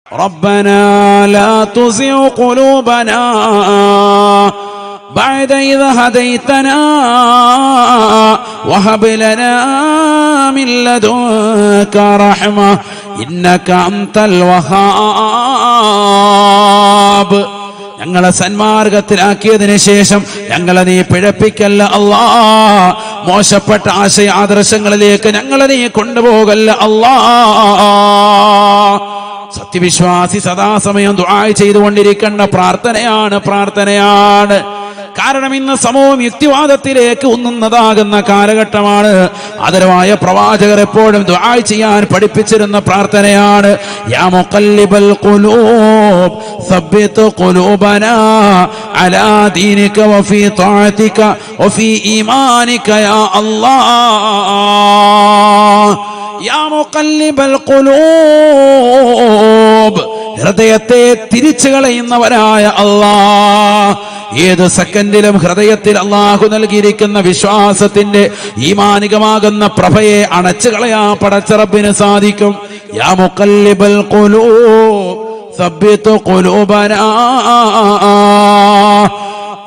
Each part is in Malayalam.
റബ്ബനാ ലാ തുസിഉ ഖുലൂബനാ ബഅദ ഇദ് ഹദൈതനാ വഹബ് ലനാ മിൻ ലദുൻക റഹ്മ ഇന്നക അൻതൽ വഹാബ്. ഞങ്ങളെ സന്മാർഗത്തിലാക്കിയതിനു ശേഷം ഞങ്ങളെ നീ പിഴപ്പിക്കല്ല അല്ലാ. മോശപ്പെട്ട ആശയ ആദർശങ്ങളിലേക്ക് ഞങ്ങളെ നീ കൊണ്ടുപോകല്ല അല്ലാ. സത്യവിശ്വാസി സദാസമയം ദുആ ചെയ്തുകൊണ്ടിരിക്കേണ്ട പ്രാർത്ഥനയാണ്. കാരണം ഇന്ന് സമൂഹം യുക്തിവാദത്തിലേക്ക് ഉന്നുന്നതാകുന്ന കാലഘട്ടമാണ്. ആദരവായ പ്രവാചകർ എപ്പോഴും ദുആ ചെയ്യാൻ പഠിപ്പിച്ചിരുന്ന പ്രാർത്ഥനയാണ്. യാ മുഖല്ലിബൽ ഖുലൂബ് സബ്ബിത് ഖുലൂബനാ അലാ ദീനിക വഫീ തഅതിക വഫീ ഈമാനിക യാ അല്ലാഹ്. യാ മുഖല്ലിബൽ ഖുലൂബ്, ഹൃദയത്തെ തിരിച്ചു കളയുന്നവനായ അല്ലാഹ്. ഏത് സെക്കൻഡിലും ഹൃദയത്തിൽ അല്ലാഹു നൽകിയിരിക്കുന്ന വിശ്വാസത്തിന്റെ ഈമാനികമാകുന്ന പ്രഭയെ അണച്ചു കളയാൻ പടച്ച റബ്ബിന് സാധിക്കും. യാ മുഖല്ലിബൽ ഖുലൂബ് സബ്ബിത് ഖുലൂബനാ,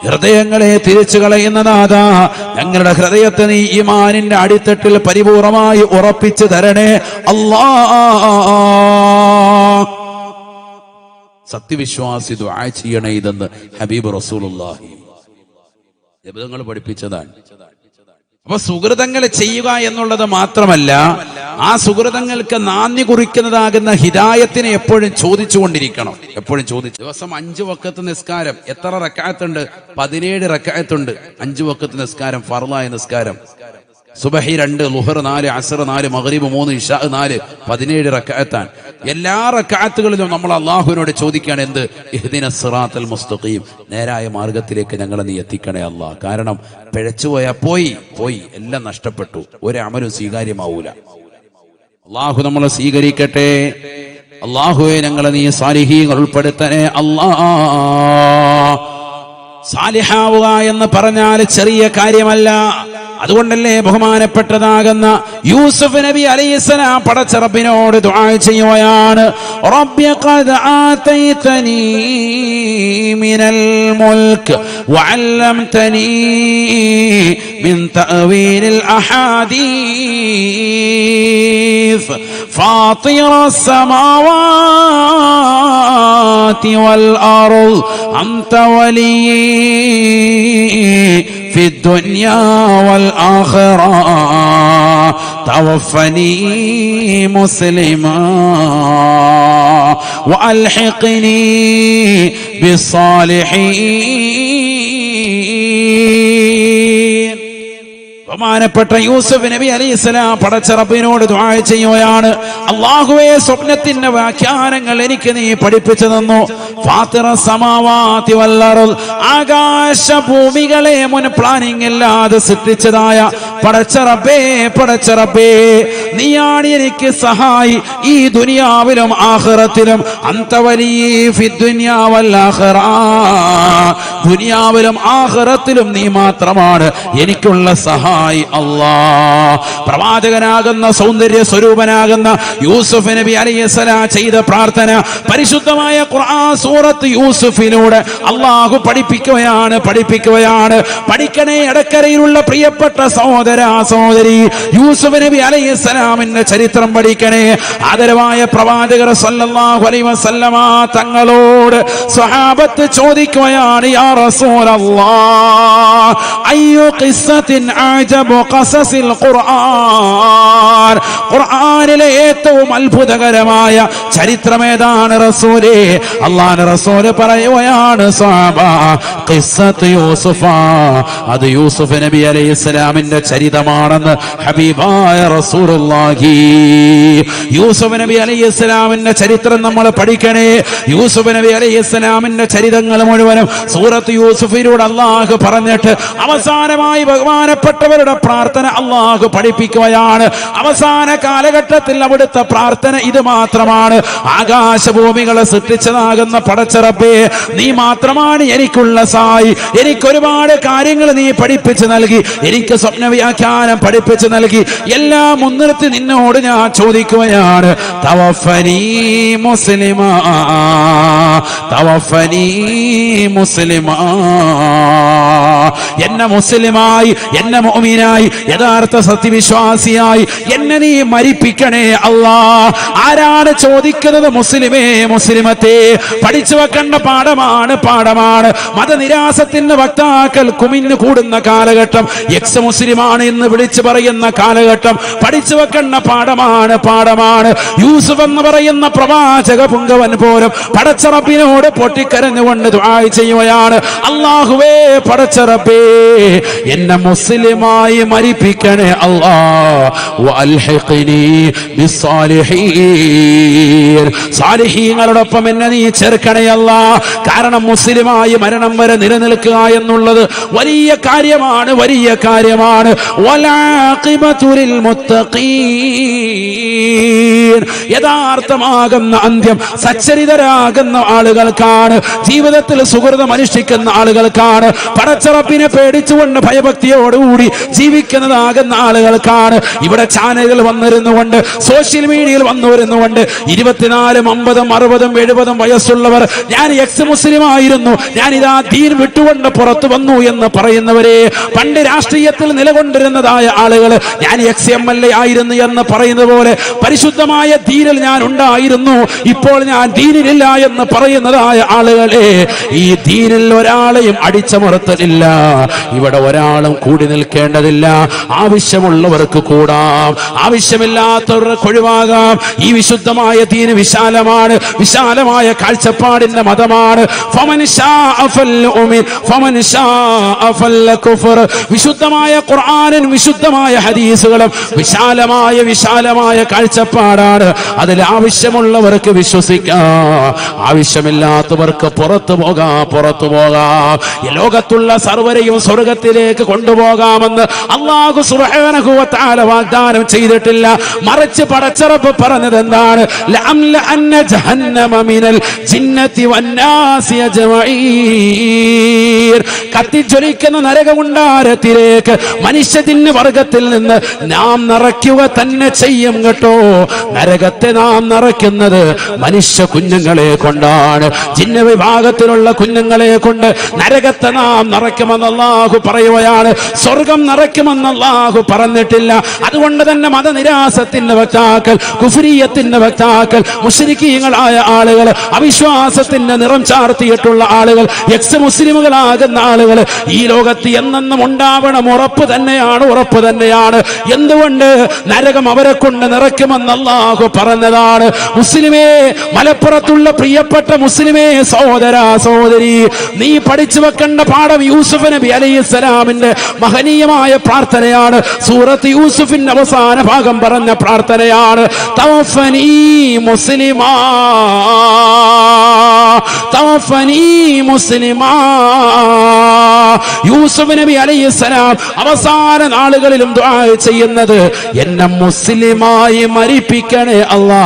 ഹൃദയങ്ങളെ തിരിച്ചു കളയുന്ന നാഥാ, ഞങ്ങളുടെ ഹൃദയത്തെ നീ ഈമാനിന്റെ അടിത്തട്ടിൽ പരിപൂർണമായി ഉറപ്പിച്ചു തരണേ അല്ലാഹ്. സത്യവിശ്വാസി ദുആ ചെയ്യണേ ഇതെന്ന് ഹബീബ് റസൂലുള്ളാഹി നബിതങ്ങൾ പഠിപ്പിച്ചതാണ്. അപ്പൊ സുഹൃതങ്ങൾ ചെയ്യുക എന്നുള്ളത് മാത്രമല്ല, ആ സുഹൃതങ്ങൾക്ക് നാന്ദി കുറിക്കുന്നതാകുന്ന ഹിദായത്തിനെ എപ്പോഴും ചോദിച്ചുകൊണ്ടിരിക്കണം. എപ്പോഴും ചോദിച്ചു. ദിവസം 5 വഖത്ത് നിസ്കാരം എത്ര റക്അത്തുണ്ട്? 17 റക്അത്തുണ്ട്. 5 വഖത്ത് നിസ്കാരം, ഫർളായ നിസ്കാരം. സുബഹി 2, ളുഹർ 4, അസ്ർ 4, മഗ്രിബ് 3, ഇശാ 4, 17 റക്അത്താണ്. എല്ലാ റക്അത്തുകളിലും നമ്മൾ അല്ലാഹുവിനോട് ചോദിക്കുകയാണ് എന്ത്? ഇഹ്ദിനസ് സിറാത്തൽ മുസ്തഖീം, നേരായ മാർഗത്തിലേക്ക് ഞങ്ങളെ നീ എത്തിക്കണേ അല്ലാഹ്. കാരണം പിഴച്ചുപോയാ പോയി എല്ലാം നഷ്ടപ്പെട്ടു, ഒരു അമലും സ്വീകാര്യമാവൂല. അല്ലാഹു നമ്മളെ സ്വീകരിക്കട്ടെ. അല്ലാഹുവേ ഞങ്ങളെ നീ സാലിഹീങ്ങൾ ഉൾപ്പെടുത്തണേ അല്ലാഹ്. സാലിഹാവുക എന്ന് പറഞ്ഞാൽ ചെറിയ കാര്യമല്ല. അതുകൊണ്ടല്ലേ ബഹുമാനപ്പെട്ടതാകുന്ന യൂസുഫ് നബി അലൈഹിസ്സലാം പടച്ച റബ്ബിനോട് ദുആ ചെയ്യുകയാണ്. റബ്ബി ഖദ് ആതൈതനീ മിനൽ മുൽക്ക് വഅല്ലംതനീ മിൻ തഅവീലിൽ അഹാദീസ് ഫാത്തിറസ് സമാവാതി വൽ അർദ് അൻത വലിയ്യി في الدنيا والآخرة توفني مسلما وألحقني بالصالحين. ബഹുമാനപ്പെട്ട യൂസുഫ് നബി അലൈഹിസ്സലാം പടച്ച റബ്ബിനോട് ദുആ ചെയ്യുകയാണ്. അല്ലാഹുവേ, സ്വപ്നത്തിന്റെ വ്യാഖ്യാനങ്ങൾ എനിക്ക് നീ പഠിപ്പിച്ചു തന്നു. ഫാത്തിറ സമാവാതി വൽ അർദ്, ആകാശ ഭൂമികളെ മുൻ പ്ലാനിംഗ് ഇല്ലാതെ സൃഷ്ടിച്ചതായ പടച്ച റബ്ബേ, നീയാണ് എനിക്ക് സഹായി ഈ ദുനിയാവിലും ആഖിറത്തിലും. അൻത വലിയ്യി ഫിദ് ദുനിയാ വൽ ആഖിറ, ദുനിയാവിലും ആഖിറത്തിലും നീ മാത്രമാണ് എനിക്കുള്ള സഹായി അല്ലാഹ്. പ്രവാചകനാകുന്ന സൗന്ദര്യ സ്വരൂപനാകുന്ന യൂസുഫ് നബി അലൈഹിസ്സലാം ചെയ്ത പ്രാർത്ഥന പരിശുദ്ധമായ ഖുർആൻ സൂറത്ത് യൂസുഫിലൂടെ അല്ലാഹു പഠിപ്പിക്കുകയാണ്. പഠിക്കണേ ഇടക്കരയിലുള്ള പ്രിയപ്പെട്ട സഹോദരി, യൂസുഫ് നബി അലൈഹിസ്സലാമിന്റെ ചരിത്രം പഠിക്കണേ. ആദരവായ പ്രവാചകർ സല്ലല്ലാഹു അലൈഹി വസല്ലമ തങ്ങളോട് സ്വഹാബത്ത് ചോദിക്കുകയാണ്, യാ റസൂലല്ലാഹ് അയ്യു ഖിസ്സത്തിൻ അജബു ഖസസിൽ ഖുർആൻ, ഖുർആനിലെ ഏറ്റവും അത്ഭുതകരമായ ചരിത്രം ഏതാണ് റസൂലേ? അല്ലാഹുവിന്റെ റസൂൽ പറയുകയാണ്, സ്വഹാബ ഖിസ്സത്ത് യൂസുഫ, അത് യൂസുഫ് നബി അലൈഹിസ്സലാമിന്റെ ചരിതമാണെന്ന് ഹബീബായ റസൂലുള്ളാഹി. യൂസുഫ് നബി അലൈഹിസ്സലാമിന്റെ ചരിത്രം നമ്മൾ പഠിക്കണേ. യൂസുഫ് നബി അലൈഹിസ്സലാമിന്റെ ചരിതങ്ങൾ മുഴുവനും സൂറത്ത് യൂസുഫിലൂടെ അല്ലാഹു പറഞ്ഞിട്ട് അവസാനമായി ബഹുമാനപ്പെട്ടവർ പ്രിയപ്പെട്ടവരുടെ പ്രാർത്ഥന അള്ളാഹു പഠിപ്പിക്കുകയാണ്. അവസാന കാലഘട്ടത്തിൽ അവിടുത്തെ പ്രാർത്ഥന ഇത് മാത്രമാണ്: ആകാശഭൂമികളെ സൃഷ്ടിച്ചതാകുന്ന പടച്ച റബ്ബേ, നീ മാത്രമാണ് എനിക്കുള്ള സായി. എനിക്കൊരുപാട് കാര്യങ്ങൾ നീ പഠിപ്പിച്ചു നൽകി, എനിക്ക് സ്വപ്ന വ്യാഖ്യാനം പഠിപ്പിച്ചു നൽകി. എല്ലാം മുൻനിർത്തി നിന്നോട് ഞാൻ ചോദിക്കുകയാണ്: തവഫനി മുസ്ലിമാ, തവഫനി മുസ്ലിമാ. എന്നെ മുസ്ലിമായി, എന്നെ മുഅ്മിനായി, യഥാർത്ഥ സത്യവിശ്വാസിയായി എന്നെ നീ മരിപ്പിക്കണേ അല്ലാ. ആരാണ് ചോദിക്കുന്നത്? മുസ്ലിമേ, മുസ്ലിമത്തെ. പഠിച്ചു വെക്കേണ്ട പാഠമാണ്, പാഠമാണ്. മതനിരാസത്തിന്റെ വക്താക്കൾ കുമിഞ്ഞു കൂടുന്ന കാലഘട്ടം, എക്സ് മുസ്ലിമാണ് എന്ന് വിളിച്ചു പറയുന്ന കാലഘട്ടം. പഠിച്ചു വെക്കേണ്ട പാഠമാണ്, പാഠമാണ്. യൂസുഫ് എന്ന് പറയുന്ന പ്രവാചക പുങ്കവൻ പോലും പടച്ച റബ്ബിനോട് പൊട്ടിക്കരഞ്ഞുകൊണ്ട് ദുആ ചെയ്യുകയാണ്: അല്ലാഹുവേ, പടച്ച റബ്ബേ, എന്നെ മുസ്ലിമായി മരിപ്പിക്കണേ അല്ലാ. വഅൽഹിഖ്നി ബിസ്സാലിഹീൻ, സാലിഹീങ്ങളോടൊപ്പം എന്നെ നീ ചേർക്കണേ അല്ലാ. കാരണം മുസ്ലിമായി മരണം വരെ നിലനിൽക്കുക എന്നുള്ളത് വലിയ കാര്യമാണ്, വലിയ കാര്യമാണ്. വലാഖിബതു ലിൽ മുത്തഖീൻ, യഥാർത്ഥമാകുന്ന അന്ത്യം സച്ചരിതരാകുന്ന ആളുകൾക്കാണ്, ജീവിതത്തിൽ സുഹൃതം അനുഷ്ഠിക്കുന്ന ആളുകൾക്കാണ്, പടച്ച റബ്ബിനെ പേടിച്ചുകൊണ്ട് ഭയഭക്തിയോടുകൂടി ജീവിക്കുന്നതാകുന്ന ആളുകൾക്കാണ്. ഇവിടെ ചാനലുകൾ വന്നിരുന്നുകൊണ്ട്, സോഷ്യൽ മീഡിയയിൽ വന്നിരുന്നുകൊണ്ട് 24, 50, 60, 70 വയസ്സുള്ളവർ ഞാൻ എക്സ് മുസ്ലിം ആയിരുന്നു, ഞാൻ ഇതാ ദീൻ വിട്ടുകൊണ്ട് പുറത്തു വന്നു എന്ന് പറയുന്നവരെ, പണ്ട് രാഷ്ട്രീയത്തിൽ നിലകൊണ്ടിരുന്നതായ ആളുകൾ ഞാൻ എക്സ് MLA ആയിരുന്നു എന്ന് പറയുന്ന പോലെ പരിശുദ്ധമായ ദീനിൽ ഞാൻ ഉണ്ടായിരുന്നു, ഇപ്പോൾ ഞാൻ ദീനിലില്ല എന്ന് പറയുന്നതായ ആളുകളെ, ഈ ദീനിൽ ഒരാളെയും അടിച്ചമർത്തലില്ല. ഇവിടെ ഒരാളും കൂടി നിൽക്കേണ്ടതില്ല. ആവശ്യമുള്ളവർക്ക് കൂടാം, ആവശ്യമില്ലാത്തവർക്ക് ഒഴിവാകാം. ഈ വിശുദ്ധമായ ദീന് വിശാലമാണ്, വിശാലമായ കാഴ്ചപ്പാടിന്റെ മതമാണ്. ഫമൻ ശാഅ ഫൽയുമിൻ ഫമൻ ശാഅ ഫൽകുഫർ. വിശുദ്ധമായ ഖുർആനും വിശുദ്ധമായ ഹദീസുകളും വിശാലമായ വിശാലമായ കാഴ്ചപ്പാടാണ്. അതിൽ ആവശ്യമുള്ളവർക്ക് വിശ്വസിക്കാം, ആവശ്യമില്ലാത്തവർക്ക് പുറത്തു പോകാം, പുറത്തു പോകാം. ഈ ലോകത്തുള്ള സർവരെയും സ്വർഗത്തിലേക്ക് കൊണ്ടുപോകാമെന്ന് അല്ലാഹു സുബ്ഹാനഹു വ തആല വാഗ്ദാനം ചെയ്തിട്ടില്ല. മറിച്ച് പടച്ച റബ്ബ് പറഞ്ഞത് എന്താണ്? ലഅംലഅന്ന ജഹന്നമ മിനൽ ജിന്നതി വന്നാസി അജ്മഈൻ. കത്തിജ്വലിക്കുന്ന നരകകുണ്ടാരത്തിലേക്ക് മനുഷ്യതിന് വർഗത്തിൽ നിന്ന് നാം നിറയ്ക്കുക തന്നെ ചെയ്യും കേട്ടോ. നരകത്തെ നാം നിറയ്ക്കുന്നത് മനുഷ്യ കുഞ്ഞുങ്ങളെ കൊണ്ടാണ്, ജിന്ന വിഭാഗത്തിലുള്ള കുഞ്ഞുങ്ങളെ കൊണ്ട് നരകത്തെ നാം നിറയ്ക്കുമെന്ന് അല്ലാഹു പറയുകയാണ്. സ്വർഗം നിറയ്ക്കുമെന്ന് അല്ലാഹു പറഞ്ഞിട്ടില്ല. അതുകൊണ്ട് തന്നെ മതനിരാസത്തിന്റെ വക്താക്കൾ, കുഫ്രിയത്തിന്റെ വക്താക്കൾ, മുശ്രിക്കീങ്ങളായ ആളുകൾ, അവിശ്വാസത്തിന്റെ നിറം ചാർത്തിയിട്ടുള്ള ആളുകൾ, എക്സ് മുസ്ലിമുകളാകുന്ന ആളുകൾ ഈ ലോകത്ത് എന്നെന്നും ഉണ്ടാവണം. ഉറപ്പ് തന്നെയാണ്, ഉറപ്പ് തന്നെയാണ്. എന്തുകൊണ്ട്? നരകം അവരെ കൊണ്ട് നിറയ്ക്കുമെന്ന് അല്ലാഹു പറഞ്ഞതാണ്. മുസ്ലിമേ, മലപ്പുറത്തുള്ള പ്രിയപ്പെട്ട മുസ്ലിമേ, സഹോദര സഹോദരി, നീ പഠിച്ചു വെക്കേണ്ട പാഠം യൂസുഫ് നബി അലൈഹിസ്സലാമിന്റെ മഹനീയമായ പ്രാർത്ഥനയാണ്. സൂറത്ത് യൂസുഫിന്റെ അവസാന ഭാഗം പറഞ്ഞ പ്രാർത്ഥനയാണ്: തവഫനി മുസ്ലിമാ, തവഫനി മുസ്ലിമാ. യൂസുഫ് നബി അലൈഹിസ്സലാം അവസാന നാളുകളിലും ദുആ ചെയ്യുന്നത് എന്നെ മുസ്ലിമായി മരിപ്പിക്കണേ അല്ലാ.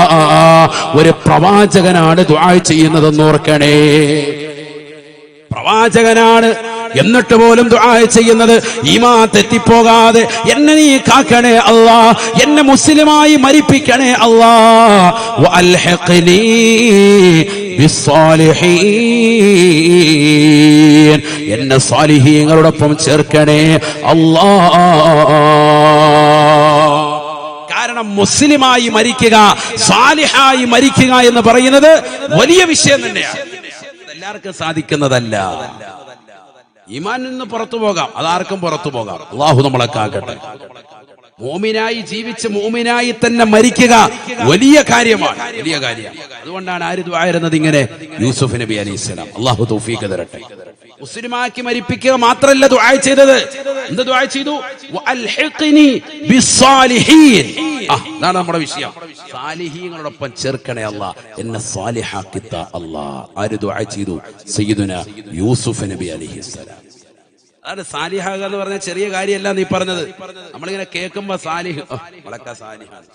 ഒരു പ്രവാചകനാണ് ദുആ ചെയ്യുന്നതെന്ന് ഓർക്കണേ, പ്രവാചകനാണ്. എന്നിട്ട് പോലും ദുആ ചെയ്യുന്നത് ഈമാൻ തെറ്റിപ്പോകാതെ എന്നെ നീ കാക്കണേ അല്ലാ, എന്നെ മുസ്ലിമായി മരിപ്പിക്കണേ അല്ലാ. വഅൽഹിഖ്നി ബിസ്സാലിഹീൻ, എന്നെ സാലിഹീങ്ങളോടൊപ്പം ചേർക്കണേ അല്ലാ. കാരണം മുസ്ലിമായി മരിക്കുക, സാലിഹായി മരിക്കുക എന്ന് പറയുന്നത് വലിയ വിഷയം തന്നെയാണ്. എല്ലാവർക്കും സാധിക്കുന്നതല്ല. ഈമാനിൽ നിന്ന് പുറത്തു പോകാം, അതാർക്കും പുറത്തു പോകാം. അല്ലാഹു നമ്മളെ കാക്കട്ടെ. മോമിനായി ജീവിച്ച് മോമിനായി തന്നെ മരിക്കുക വലിയ കാര്യമാണ്, വലിയ കാര്യമാണ്. അതുകൊണ്ടാണ് ആര് ദുആ ചെയ്യുന്നത് ഇങ്ങനെ? യൂസുഫ് നബി അലൈഹിസ്സലാം. അല്ലാഹു തൗഫീഖ് തരട്ടെ. മുസ്ലിമാക്കി മരിപ്പിക്കുക മാത്രമല്ല ദുആ ചെയ്തത്. എന്ത് ദുആ ചെയ്തു? വഅൽഹിഖ്നി ബിസ്സാലിഹീൻ. അതാണ് നമ്മുടെ വിഷയം. സാലിഹീങ്ങളോടൊപ്പം ചേർക്കണേ അല്ലാ, എന്നെ സാലിഹാക്കിത്ത അല്ലാ. ആര് ദുആ ചെയ്തു? സയ്യിദുനാ യൂസുഫ് നബി അലൈഹിസ്സലാം. അതാണ് സാലിഹാക എന്ന് പറഞ്ഞ ചെറിയ കാര്യമല്ല നീ പറഞ്ഞത്. നമ്മളിങ്ങനെ കേൾക്കുമ്പോ സാലിഹ് വളക്ക സാലിഹാണ്,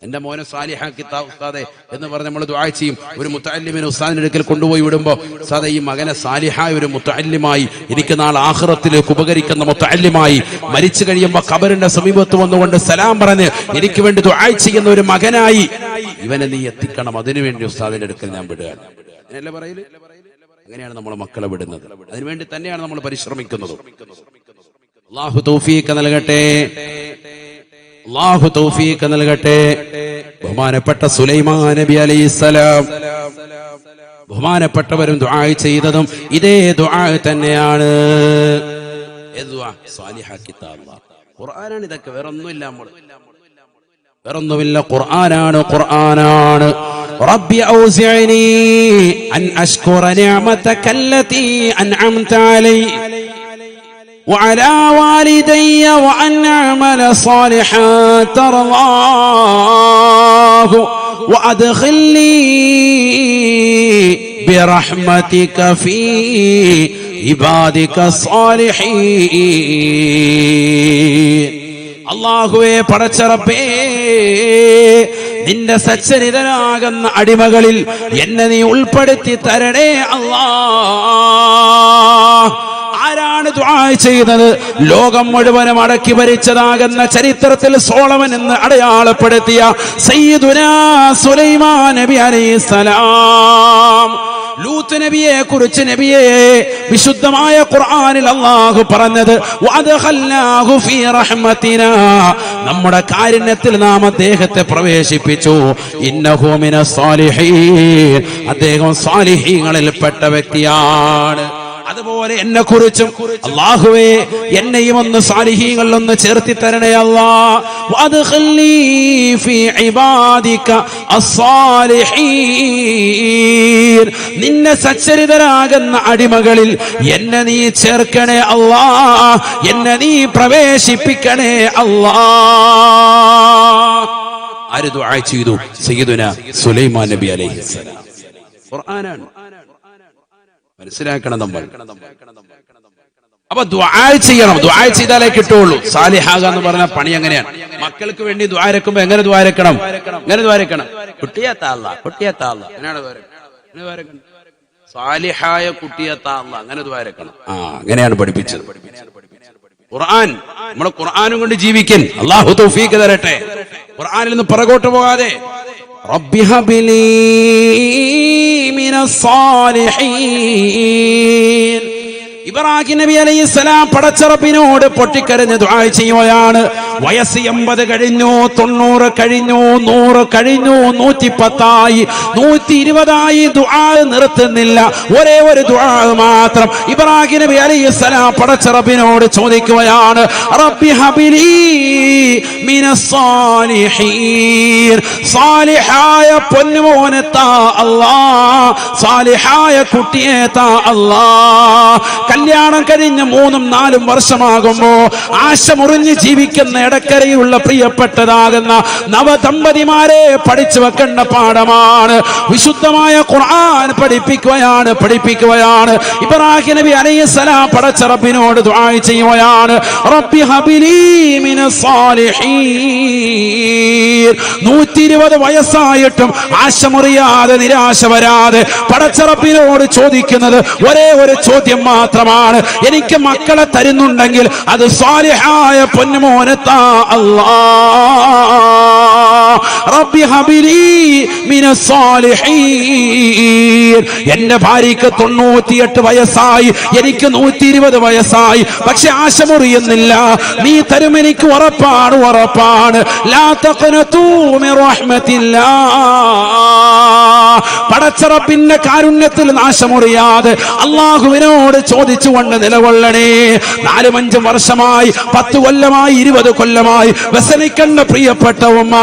എന്റെ മോനെ സാലിഹാക്കി ഉസ്താദെ എന്ന് പറഞ്ഞ് നമ്മൾ ദുആ ചെയ്യും. ഒരു മുത്തഅല്ലിമിനെ ഉസ്താദിന്റെ അടുക്കൽ കൊണ്ടുപോയി വിടുമ്പോ ഉസ്താദെ ഈ മകനെ സാലിഹായ ഒരു മുത്തഅല്ലിമായി, എനിക്ക് നാളെ ആഖിറത്തിലേക്ക് ഉപകരിക്കുന്ന മുത്തഅല്ലിമായി, മരിച്ചു കഴിയുമ്പോ ഖബറിന്റെ സമീപത്ത് വന്നുകൊണ്ട് സലാം പറഞ്ഞ് എനിക്ക് വേണ്ടി ദുആ ചെയ്യുന്ന ഒരു മകനായി ഇവനെ നീ എത്തിക്കണം, അതിനുവേണ്ടി ഉസ്താദിന്റെ അടുക്കൽ ഞാൻ വിടുകയാണ്. അങ്ങനെയല്ലേ പറയല്? അങ്ങനെയാണ് നമ്മൾ മക്കളെ വിടുന്നത്. അതിനുവേണ്ടി തന്നെയാണ് നമ്മൾ പരിശ്രമിക്കുന്നത്. അല്ലാഹു തൗഫീഖ് നൽകട്ടെ, അല്ലാഹു തൗഫീഖ് നൽകട്ടെ. ബഹുമാനപ്പെട്ട സുലൈമാൻ നബി അലൈഹിസ്സലാം, ബഹുമാനപ്പെട്ടവരും ദുആ ചെയ്തതും ഇതേ ദുആ തന്നെയാണ്. ഖുർആനാണ് ഇതൊക്കെ, വേറൊന്നുമില്ല. വേറൊന്നുമില്ല, ഖുർആനാണ്, ഖുർആനാണ്. റബ്ബി ഔസിഅനി അൻ അശ്കുറ നിഅമതക അല്ലതി അൻഅംത അലൈ وعلى والدي وأن أعمل صالحا ترضاه وأدخلني برحمتك في عبادك الصالحين. അല്ലാഹുവേ, പടച്ച റബ്ബേ, നിന്റെ സച്ചരിതരാകുന്ന അടിമകളിൽ എന്നെ നീ ഉൾപ്പെടുത്തി തരണേ അല്ലാഹ്. ആരാണ് ദുആ ചെയ്തത്? ലോകം മുഴുവനും അടക്കി ഭരിച്ചതാകുന്ന ചരിത്രത്തിൽ സോളമൻ എന്ന് അടയാളപ്പെടുത്തിയ സയ്യിദുനാ സുലൈമാൻ നബി അലൈഹിസ്സലാം. ലൂത്ത് നബിയെ കുറിച്ച് നബിയെ വിശുദ്ധമായ ഖുർആനിൽ അല്ലാഹു പറഞ്ഞത് വഅദ്ഖൽനാഹു ഫീ റഹ്മതിനാ, നമ്മുടെ കാരുണ്യത്തിൽ നാം അദ്ദേഹത്തെ പ്രവേശിപ്പിച്ചു. ഇന്നഹു മിനസ് സാലിഹീൻ, അദ്ദേഹം സാലിഹീങ്ങളിൽപ്പെട്ട വ്യക്തിയാണ്. അതുപോലെ എന്നെ കുറിച്ചും അല്ലാഹുവേ എന്നെയും ഒന്ന് സാലിഹീങ്ങളിൽ ഒന്ന് ചേർത്തി തരണേ അല്ലാഹ്. വഅദ്ഖിൽനീ ഫീ ഇബാദിക അസ്സാലിഹീൻ, നിന്നെ സച്ചരിതരാകുന്ന അടിമകളിൽ എന്നെ നീ ചേർക്കണേ അല്ലാഹ്, എന്നെ നീ പ്രവേശിപ്പിക്കണേ അല്ലാഹ്. ആര് ദുആ ചെയ്തു? സയ്യിദുനാ സുലൈമാൻ നബി അലൈഹിസ്സലാം. ഖുർആനാണ്, മനസ്സിലാക്കണം നമ്മൾ. അപ്പൊ ദുആ ചെയ്യണം, ദുആ ചെയ്താലേ കിട്ടുള്ളൂ. സാലിഹാക എന്ന് പറഞ്ഞ പണി എങ്ങനെയാണ്? മക്കൾക്ക് വേണ്ടി ദുആ രക്കുമ്പോ എങ്ങനെ ദുആ രക്കണം? എങ്ങനെ ദുആ രക്കണം? കുട്ടിയത്താ അല്ലാഹ്, കുട്ടിയത്താ അല്ലാഹ്, അങ്ങനെയാണ് ദുആ രക്കണം. സാലിഹായ കുട്ടിയത്താ അല്ലാഹ്, അങ്ങനെ ദുആ രക്കണം. അങ്ങനെയാണ് പഠിപ്പിച്ചത് ഖുർആൻ. നമ്മൾ ഖുർആനും കൊണ്ട് ജീവിക്കാൻ അല്ലാഹു തൗഫീഖ് തരട്ടെ. ഖുർആനിൽ നിന്ന് പുറകോട്ട് പോകാതെ റബ്ബി ഹബ്ലി മിനസ് സാലിഹീൻ. ഇബ്രാഹിം നബി അലൈഹിസ്സലാം പടച്ച റബ്ബിനോട് പൊട്ടിക്കരഞ്ഞ് ദുആ ചെയ്യുകയാണ്. വയസ്സ് 80 കഴിഞ്ഞു, 90 കഴിഞ്ഞു, 100 കഴിഞ്ഞു, 110 120 ദുആ നിർത്തുന്നില്ല. ഒരേ ഒരു ദുആ മാത്രം ഇബ്രാഹിം നബി അലൈഹിസ്സലാം പടച്ച റബ്ബിനോട് ചോദിക്കുകയാണ്. റബ്ബി ഹബ്ലി മിനസ് സാലിഹീൻ, സാലിഹായ പൊന്നുമോനെ താ അല്ലാഹ്, സാലിഹായ കുട്ടിയെ താ അല്ലാഹ്. കല്യാണം കഴിഞ്ഞ് 3-4 വർഷമാകുമ്പോ ആശ മുറിഞ്ഞ് ജീവിക്കുന്ന ഇടക്കരയിലുള്ള പ്രിയപ്പെട്ടതാകുന്ന നവദമ്പതിമാരെ പഠിച്ചു വെക്കേണ്ട പാഠമാണ്. വിശുദ്ധമായ ഖുർആൻ പഠിപ്പിക്കുകയാണ്. ഇബ്രാഹിം നബി അലൈഹിസ്സലാം പടച്ച റബ്ബിനോട് ദുആ ചെയ്യുകയാണ്. റബ്ബി ഹബ്ലി മിനസ് സാലിഹീൻ. 120 വയസ്സായിട്ടും ആശ മുറിയാതെ നിരാശ വരാതെ പടച്ച റബ്ബിനോട് ചോദിക്കുന്നത് ഒരേ ഒരു ചോദ്യം മാത്രമാണ്. എനിക്ക് മക്കളെ തരുന്നുണ്ടെങ്കിൽ അത് സാലിഹായ പൊന്നുമോനെ താ അല്ലാഹ്. റബ്ബി ഹബ്ലി മിനസ് സാലിഹീൻ. എന്റെ ഭാര്യക്ക് 98 വയസ്സായി, എനിക്ക് 120 വയസ്സായി, പക്ഷെ ആശ മുറിയുന്നില്ല. നീ തരും, എനിക്ക് ഉറപ്പാണ്. ലാ തഖ്നതു മിൻ റഹ്മത്തില്ലാഹ്. പടച്ച റബ്ബിന്റെ കാരുണ്യത്തിൽ നാശമുറിയാതെ അല്ലാഹുവിനോട് ചോദിച്ചുകൊണ്ട് നിലകൊള്ളണേ. 4-5 വർഷമായി, 10 കൊല്ലമായി, 20 കൊല്ലമായി വ്യസനിക്കേണ്ട പ്രിയപ്പെട്ട ഉമ്മ,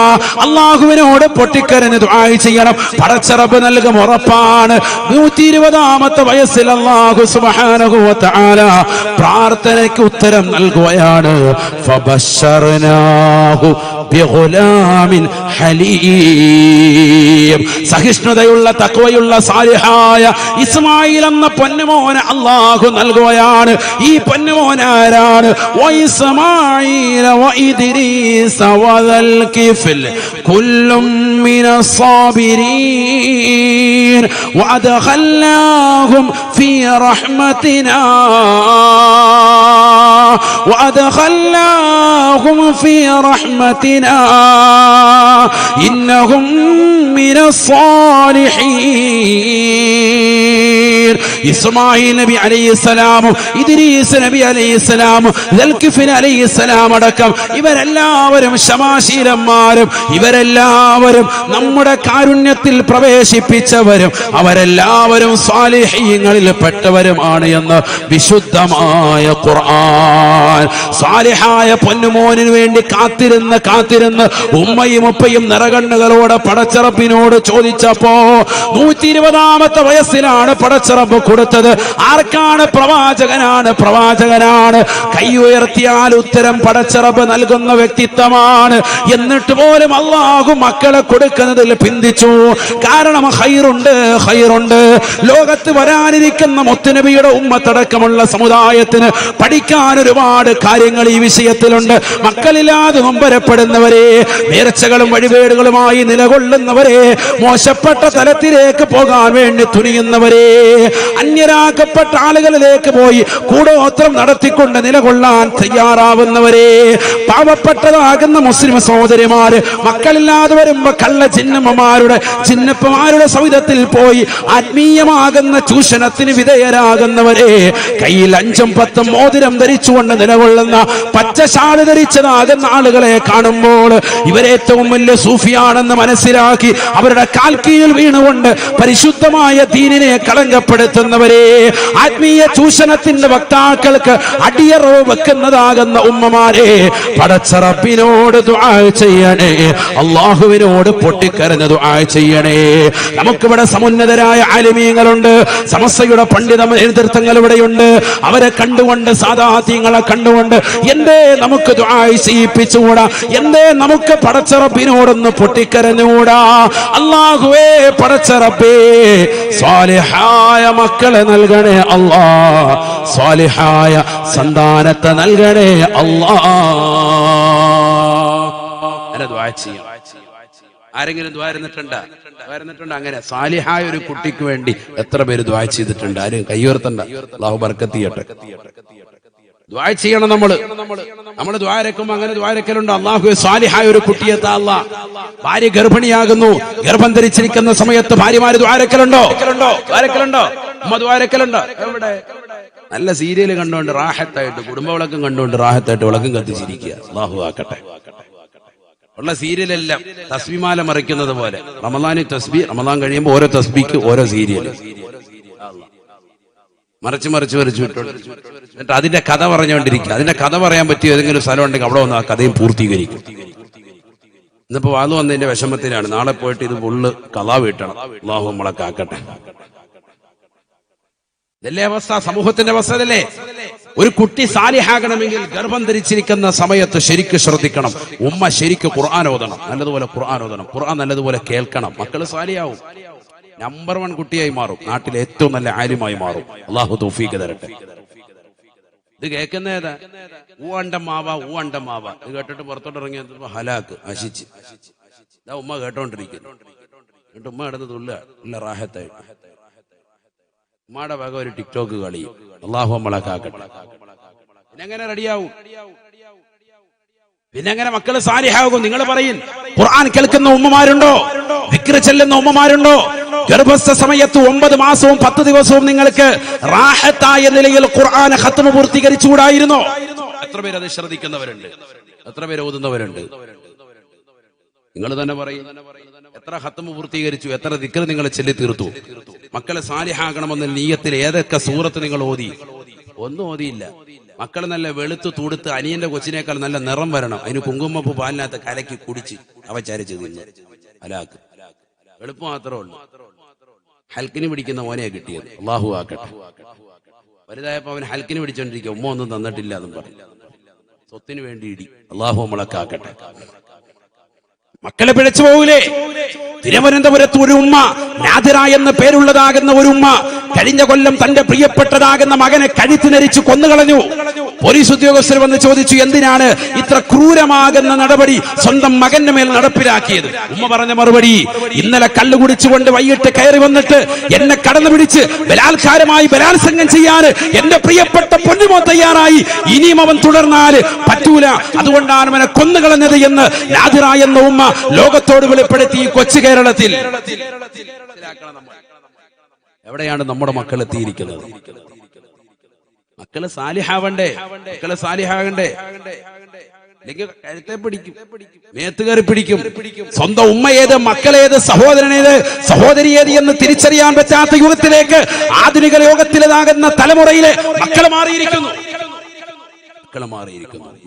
അള്ളാഹുവിനോട് പൊട്ടിക്കരഞ്ഞ് ദുആ ചെയ്യണം. പടച്ച റബ്ബ് നൽകും, ഉറപ്പാണ്. 120-ാമത്തെ വയസ്സിൽ അല്ലാഹു സുബ്ഹാനഹു വ തആല പ്രാർത്ഥനയ്ക്ക് ഉത്തരം നൽകുകയാണ്. ഫബശർനാഹു ബിഗുലാമിൻ ഹലീം. സഹിഷ്ണുതയുള്ള തഖ്വയുള്ള സാലിഹായ ഇസ്മായിൽ എന്ന പൊന്നുമോനെ അല്ലാഹു നൽകുകയാണ്. ഈ പൊന്നുമോൻ ആരാണ്? വഇസ്മാഈല വഇദ്രീസ വദൽ കിഫ്ൽ കുല്ലും മിനസ് സാബിരീൻ വഅദ്ഖൽനാഹും ഫീ റഹ്മതിനാ وأدخلناهم في رحمتنا إنهم من الصالحين. ഇസ്മായിൽ നബി അലൈഹിസ്സലാമും ഇദ്രീസ് നബി അലൈഹിസ്സലാമും ദൽകിഫിൽ അലൈഹിസ്സലാം അടക്കം ഇവരെല്ലാവരും ശമാശീലന്മാരും ഇവരെല്ലാവരും നമ്മുടെ കാരുണ്യത്തിൽ പ്രവേശിപ്പിച്ചവരും അവരെല്ലാവരും സ്വാലിഹീങ്ങളിൽ പെട്ടവരുമാണ് എന്ന് വിശുദ്ധമായ ഖുർആൻ. സ്വാലിഹായ പൊന്നുമോനിന് വേണ്ടി കാത്തിരുന്ന് ഉമ്മയും ഉപ്പയും നിറകണ്ണുകളോടെ പടച്ചറബിനോട് ചോദിച്ചപ്പോ 120-ാമത്തെ വയസ്സിലാണ് പടച്ചറബ് കൊടുത്തത്. ആർക്കാണ്? പ്രവാചകനാണ്. കൈ ഉയർത്തിയാൽ ഉത്തരം പടച്ചറബ് നൽകുന്ന വ്യക്തിത്വമാണ്. എന്നിട്ട് പോലും അല്ലാഹു മക്കളെ കൊടുക്കുന്നതിൽ പിന്തിച്ചു. കാരണം ഖൈറുണ്ട്. ലോകത്ത് വരാനിരിക്കുന്ന മുത്തുനബിയുടെ ഉമ്മത്തടക്കമുള്ള സമുദായത്തിന് പഠിക്കാൻ ഒരുപാട് കാര്യങ്ങൾ ഈ വിഷയത്തിലുണ്ട്. മക്കളില്ലാതെ നൊമ്പരപ്പെടുന്നവരെ, നേർച്ചകളും വഴിപാടുകളുമായി നിലകൊള്ളുന്നവരെ, മോശപ്പെട്ട തലത്തിലേക്ക് പോകാൻ വേണ്ടി തുനിയുന്നവരെ, അന്യരാക്കപ്പെട്ട ആളുകളിലേക്ക് പോയി കൂടോത്രം നടത്തിക്കൊണ്ട് നിലകൊള്ളാൻ തയ്യാറാവുന്നവരെ, പാവപ്പെട്ടതാകുന്ന മുസ്ലിം സഹോദരിമാര് മക്കളില്ലാതെ വരുമ്പോ കള്ള ചിന്നപ്പമാരുടെ സൗദത്തിൽ പോയി ആത്മീയമാകുന്ന ചൂഷണത്തിന് വിധേയരാകുന്നവരെ, കയ്യിൽ 5ഉം 10ഉം മോതിരം ധരിച്ചുകൊണ്ട് നിലകൊള്ളുന്ന പച്ച ഷാള് ധരിച്ചതാകുന്ന ആളുകളെ കാണുമ്പോൾ ഇവരേറ്റവും വലിയ സൂഫിയാണെന്ന് മനസ്സിലാക്കി അവരുടെ കാൽക്കീഴിൽ വീണുകൊണ്ട് പരിശുദ്ധമായ ദീനിനെ കളങ്കപ്പെടുത്തുന്നവരെ, ആത്മീയ ചൂഷണത്തിന്റെ വക്താക്കൾക്ക് അടിയറവ് വെക്കുന്നതാകുന്ന ഉമ്മമാരെ, പടച്ച റബ്ബിനോട് ദുആ ചെയ്യണേ, അല്ലാഹുവിനോട് പൊട്ടിക്കരഞ്ഞ് ദുആ ചെയ്യണേ. നമുക്കിവിടെ സമുന്നതരായ ആലിമീങ്ങളുണ്ട്, സമസ്തയുടെ പണ്ഡിത നേതൃത്വങ്ങൾ ഇവിടെയുണ്ട്. അവരെ കണ്ടുകൊണ്ട്, സാദാത്യങ്ങളെ കണ്ടുകൊണ്ട് എന്തേ നമുക്ക് ദുആ ചെയ്യിപ്പിച്ചുകൂടാ? എന്തേ നമുക്ക് പടച്ച റബ്ബിനോടൊന്ന് പൊട്ടിക്കരഞ്ഞുകൂടാ? അല്ലാഹുവേ, പടച്ച റബ്ബേ, സ്വാലിഹായ മക്കളെ നൽകണേ അല്ലാ, സ്വാലിഹായ സന്താനത്തെ നൽകണേ അല്ലാ. അല്ല, ദുആ ചെയ്യാം. ആരെങ്കിലും ദ്വാരുന്നിട്ടുണ്ട്? അങ്ങനെ സാലിഹായ ഒരു കുട്ടിക്ക് വേണ്ടി എത്ര പേര് ദുആ ചെയ്തിട്ടുണ്ട്? ആരും കയ്യുയർത്തണ്ട. അല്ലാഹു ബർക്കത്ത് ചെയ്യട്ടെ. ദുആ ചെയ്യണം. നമ്മൾ ദ്വാരക്കുമ്പോ അങ്ങനെ ദ്വാരക്കലുണ്ട്. അല്ലാഹുവേ, സാലിഹായ ഒരു കുട്ടിയെ താ അല്ലാ. ഭാര്യ ഗർഭിണിയാകുന്നു, ഗർഭം ധരിച്ചിരിക്കുന്ന സമയത്ത് ഭാര്യമാര് ദ്വാരക്കലുണ്ടോ? ഉമ്മ ദ്വാരക്കലുണ്ടോ? എവിടെ? നല്ല സീരിയല് കണ്ടുകൊണ്ട് റാഹത്തായിട്ട്, കുടുംബ വിളക്കം കണ്ടുകൊണ്ട് റാഹത്തായിട്ട് വിളക്കം കത്തിച്ചിരിക്കുക. അല്ലാഹു ആക്കട്ടെ. ഉള്ള സീരിയലെല്ലാം തസ്ബീമാല മറിക്കുന്നത് പോലെ റമദാനി തസ്ബീ, റമദാൻ കഴിയുമ്പോൾ ഓരോ തസ്ബീക്ക് ഓരോ സീരിയൽ മറിച്ച് വിട്ടു. എന്നിട്ട് അതിന്റെ കഥ പറഞ്ഞുകൊണ്ടിരിക്കുക. അതിന്റെ കഥ പറയാൻ പറ്റിയ ഏതെങ്കിലും സ്ഥലം ഉണ്ടെങ്കിൽ അവിടെ വന്ന് ആ കഥയും പൂർത്തീകരിക്കും. ഇന്നിപ്പോ വാതു വന്നതിന്റെ വിഷമത്തിലാണ്. നാളെ പോയിട്ട് ഇത് ഫുള്ള് കഥ വീട്ടണം. അല്ലാഹു നമ്മളെ കാക്കട്ടെ. ഇതല്ലേ അവസ്ഥ, സമൂഹത്തിന്റെ അവസ്ഥ ഇതല്ലേ? ഒരു കുട്ടി സാലിഹാകണമെങ്കിൽ ഗർഭം ധരിച്ചിരിക്കുന്ന സമയത്ത് ശരിക്ക് ശ്രദ്ധിക്കണം. ഉമ്മ ശരിക്ക് ഖുർആൻ ഓതണം, നല്ലതുപോലെ ഖുർആൻ ഓതണം, ഖുർആൻ നല്ലതുപോലെ കേൾക്കണം. മക്കള് സാലിയാവും, നമ്പർ 1 കുട്ടിയായി മാറും, നാട്ടിലെ ഏറ്റവും നല്ല ആലിമായി മാറും. അല്ലാഹു തൗഫീഖ് തരട്ടെ. ഇത് കേൾക്കുന്നേതാ? ഊവണ്ടമാവ. ഇത് കേട്ടിട്ട് പുറത്തോട്ട് ഇറങ്ങിയ ഹലാക്ക്, നശിച്ച്. ഇതാ ഉമ്മ കേട്ടോണ്ടിരിക്കുന്നു. എന്നിട്ട് ഉമ്മ കിടന്ന് തുള്ള റാഹത്തായി. ഉമ്മയുടെ വക ഒരു ടിക്ടോക്ക് കളി. അല്ലാഹു നമ്മളെ കാക്കട്ടെ. പിന്നെങ്ങനെ റെഡിയാവും? പിന്നെങ്ങനെ മക്കള് സാലിഹാകും? നിങ്ങൾ പറയും. ഖുർആൻ കേൾക്കുന്ന ഉമ്മമാരുണ്ടോ? ദിക്ർ ചെല്ലുന്ന ഉമ്മമാരുണ്ടോ? ഗർഭസ്ഥ സമയത്ത് 9 മാസവും 10 ദിവസവും നിങ്ങൾക്ക് റാഹത്തായ നിലയിൽ ഖുർആൻ ഖത്മ പൂർത്തീകരിച്ചുകൂടായിരുന്നോ? എത്ര പേര് അത് ശ്രദ്ധിക്കുന്നവരുണ്ട്? എത്ര പേര് ഓതുന്നവരുണ്ട്? നിങ്ങൾ തന്നെ പറയും. എത്ര ഖത്മ പൂർത്തീകരിച്ചു? എത്ര ദിക്ർ നിങ്ങൾ ചൊല്ലി തീർത്തു? മക്കളെ സാലിഹാകണമെന്ന നിയ്യത്തിൽ ഏതൊക്കെ സൂറത്ത് നിങ്ങൾ ഓതി? ഒന്നും ഓതിയില്ല. മക്കൾ നല്ല വെളുത്ത് തൂടുത്ത് അനിയന്റെ കൊച്ചിനേക്കാൾ നല്ല നിറം വരണം. അതിന് കുങ്കുമപ്പ് പാലിനകത്ത് കലക്കി കുടിച്ച് അവചാരിച്ച് തിന്ന് അലാക്ക്. എളുപ്പം മാത്രമേ ഉള്ളൂ. ഹൽക്കിന് പിടിക്കുന്ന മോനെയാ കിട്ടിയത്. അള്ളാഹു ആക്കട്ടെ. വലുതായപ്പോ അവൻ ഹൽക്കിന് പിടിച്ചോണ്ടിരിക്കുക. ഉമ്മ ഒന്നും തന്നിട്ടില്ല എന്നും പറഞ്ഞു. സ്വത്തിന് വേണ്ടി ഇടി. അള്ളാഹു നമ്മളൊക്കെ ആക്കട്ടെ. മക്കളെ പിഴച്ചു പോകൂലേ? തിരുവനന്തപുരത്ത് ഒരു ഉമ്മ, നാദിറ എന്ന പേരുള്ളതാകുന്ന ഒരു ഉമ്മ, കഴിഞ്ഞ കൊല്ലം തന്റെ പ്രിയപ്പെട്ടതാകുന്ന മകനെ കഴുത്തിനരിച്ച് കൊന്നുകളഞ്ഞു. പോലീസ് ഉദ്യോഗസ്ഥർ വന്ന് ചോദിച്ചു, എന്തിനാണ് ഇത്ര ക്രൂരമാകുന്ന നടപടി സ്വന്തം മകന്റെ മേൽ നടപ്പിലാക്കിയത്? ഉമ്മ പറഞ്ഞ മറുപടി, ഇന്നലെ കള്ളു കുടിച്ചുകൊണ്ട് വൈകിട്ട് കയറി വന്നിട്ട് എന്നെ കടന്നു പിടിച്ച് ബലാത്കാരമായി ബലാത്സംഗം ചെയ്യാൻ എന്റെ പ്രിയപ്പെട്ട പൊന്നുമോ തയ്യാറായി. ഇനിയും അവൻ തുടർന്നാൽ പറ്റൂല, അതുകൊണ്ടാണ് അവനെ കൊന്നുകളഞ്ഞത് എന്ന് നാദിറ എന്ന ഉമ്മ ലോകത്തോട് വെളിപ്പെടുത്തി. കൊച്ചു കേരളത്തിൽ എവിടെയാണ് നമ്മുടെ മക്കൾ എത്തിയിരിക്കുന്നത്? മക്കള് സാലിഹാവണ്ടേ? മക്കള് സാലിഹാകണ്ടേ? അല്ലെങ്കിൽ കഴുത്തെ പിടിക്കും, മേത്തുകയറി പിടിക്കും. സ്വന്തം ഉമ്മയേത്, മക്കളേത്, സഹോദരനേത്, സഹോദരിയേത് എന്ന് തിരിച്ചറിയാൻ പറ്റാത്ത യുഗത്തിലേക്ക് ആധുനിക ലോകത്തിലേതാകുന്ന തലമുറയിലെ മക്കൾ മാറിയിരിക്കുന്നു.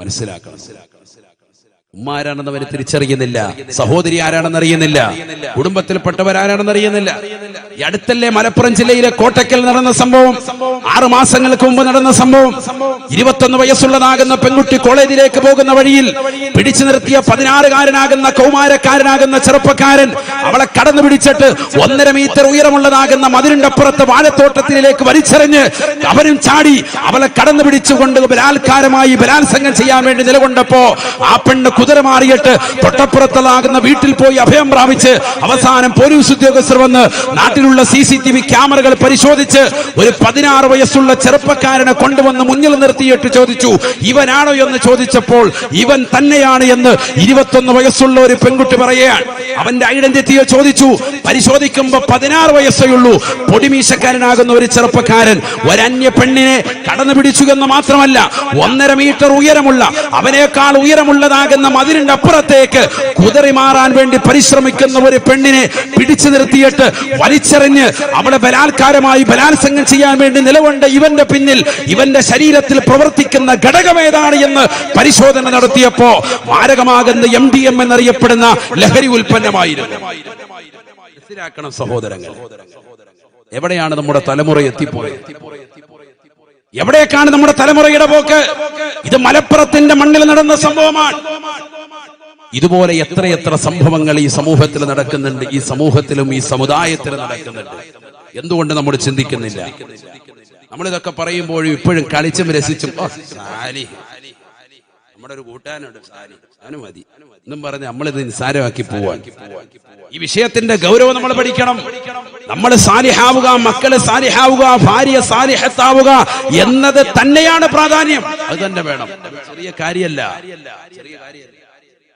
മനസ്സിലാക്കണം. ഉമ്മ ആരാണെന്ന് അവർ തിരിച്ചറിയുന്നില്ല. സഹോദരി ആരാണെന്ന് അറിയുന്നില്ല. കുടുംബത്തിൽപ്പെട്ടവരാരാണെന്ന് അറിയുന്നില്ല. ഈ അടുത്തല്ലേ മലപ്പുറം ജില്ലയിലെ കോട്ടക്കൽ നടന്ന സംഭവം? 6 മാസങ്ങൾക്ക് മുമ്പ് നടന്ന സംഭവം. 21 വയസ്സുള്ളതാകുന്ന പെൺകുട്ടി കോളേജിലേക്ക് പോകുന്ന വഴിയിൽ പിടിച്ചു നിർത്തിയ 16-കാരനാകുന്ന കൗമാരക്കാരനാകുന്ന ചെറുപ്പക്കാരൻ അവളെ കടന്നു പിടിച്ചിട്ട് 1.5 മീറ്റർ ഉയരമുള്ളതാകുന്ന മതിലിന്റെ അപ്പുറത്ത് വാഴത്തോട്ടത്തിലേക്ക് വലിച്ചെറിഞ്ഞ് അവരും ചാടി അവളെ കടന്നു പിടിച്ചുകൊണ്ട് ബലാത്കാരമായി ബലാത്സംഗം ചെയ്യാൻ വേണ്ടി നിലകൊണ്ടപ്പോ ആ പെണ്ണ് കുതിര മാറിയിട്ട് തൊട്ടപ്പുറത്തുള്ളതാകുന്ന വീട്ടിൽ പോയി അഭയം പ്രാപിച്ച് അവസാനം പോലീസ് ഉദ്യോഗസ്ഥർ വന്ന് നാട്ടിലുള്ള CCTV ക്യാമറകൾ പരിശോധിച്ച് ഒരു 16 വയസ്സുള്ള ചെറുപ്പക്കാരനെ കൊണ്ടുവന്ന് മുന്നിൽ നിർത്തിയിട്ട് ചോദിച്ചു, ഇവനാണോ എന്ന് ചോദിച്ചപ്പോൾ ഇവൻ തന്നെയാണ് എന്ന് 21 വയസ്സുള്ള ഒരു പെൺകുട്ടി പറയുകയാണ്. അവന്റെ ഐഡന്റിറ്റിയെ ചോദിച്ചു. പരിശോധിക്കുമ്പോ 16 വയസ്സേ ഉള്ളൂ. പൊടിമീശക്കാരനാകുന്ന ഒരു ചെറുപ്പക്കാരൻ ഒരന്യ പെണ്ണിനെ കടന്നു പിടിച്ചു എന്ന് മാത്രമല്ല, 1.5 മീറ്റർ ഉയരമുള്ള അവനേക്കാൾ ഉയരമുള്ളതാകുന്ന മതിലിന്റെ അപ്പുറത്തേക്ക് കുതിറി മാറാൻ വേണ്ടി പരിശ്രമിക്കുന്ന ഒരു പെണ്ണിനെ പിടിച്ചു നിർത്തിയിട്ട് വലിച്ചെറിഞ്ഞ് അവളെ ബലാത്കാരമായി ബലാത്സംഗം ചെയ്യാൻ വേണ്ടി നിലകൊണ്ട ഇവന്റെ പിന്നിൽ ഇവന്റെ ശരീരത്തിൽ പ്രവർത്തിക്കുന്ന ഘടകമേതാണ് എന്ന് പരിശോധന നടത്തിയപ്പോ മാരകമാകുന്ന MDM എന്നറിയപ്പെടുന്ന ലഹരി ഉൽപ്പന്നമായിരുന്നു. മനസ്സിലാക്കണം സഹോദരങ്ങൾ, എവിടെയാണ് നമ്മുടെ തലമുറ എത്തിപ്പോയത്? എവിടേക്കാണ് നമ്മുടെ തലമുറയുടെ പോക്ക്? ഇത് മലപ്പുറത്തിന്റെ മണ്ണിൽ നടന്ന സംഭവമാണ്. ഇതുപോലെ എത്രയെത്ര സംഭവങ്ങൾ ഈ സമൂഹത്തിൽ നടക്കുന്നുണ്ട്. ഈ സമൂഹത്തിലും ഈ സമുദായത്തിലും നടക്കുന്നുണ്ട്. എന്തുകൊണ്ട് നമ്മൾ ചിന്തിക്കുന്നില്ല? നമ്മളിതൊക്കെ പറയുമ്പോഴും ഇപ്പോഴും കളിച്ചും രസിച്ചും നമ്മുടെ ഒരു കൂട്ടാനുണ്ട് സാന് മതി എന്നും പറഞ്ഞ് നമ്മളിത് നിസ്സാരമാക്കി പോവാൻ. ഈ വിഷയത്തിന്റെ ഗൗരവം നമ്മൾ പഠിക്കണം. നമ്മൾ സാലിഹാവുക, മക്കള് സാലിഹാവുക, ഭാര്യ സാലിഹത്താവുക എന്നത് തന്നെയാണ് പ്രാധാന്യം. അത് തന്നെ വേണം. ചെറിയ കാര്യമല്ല.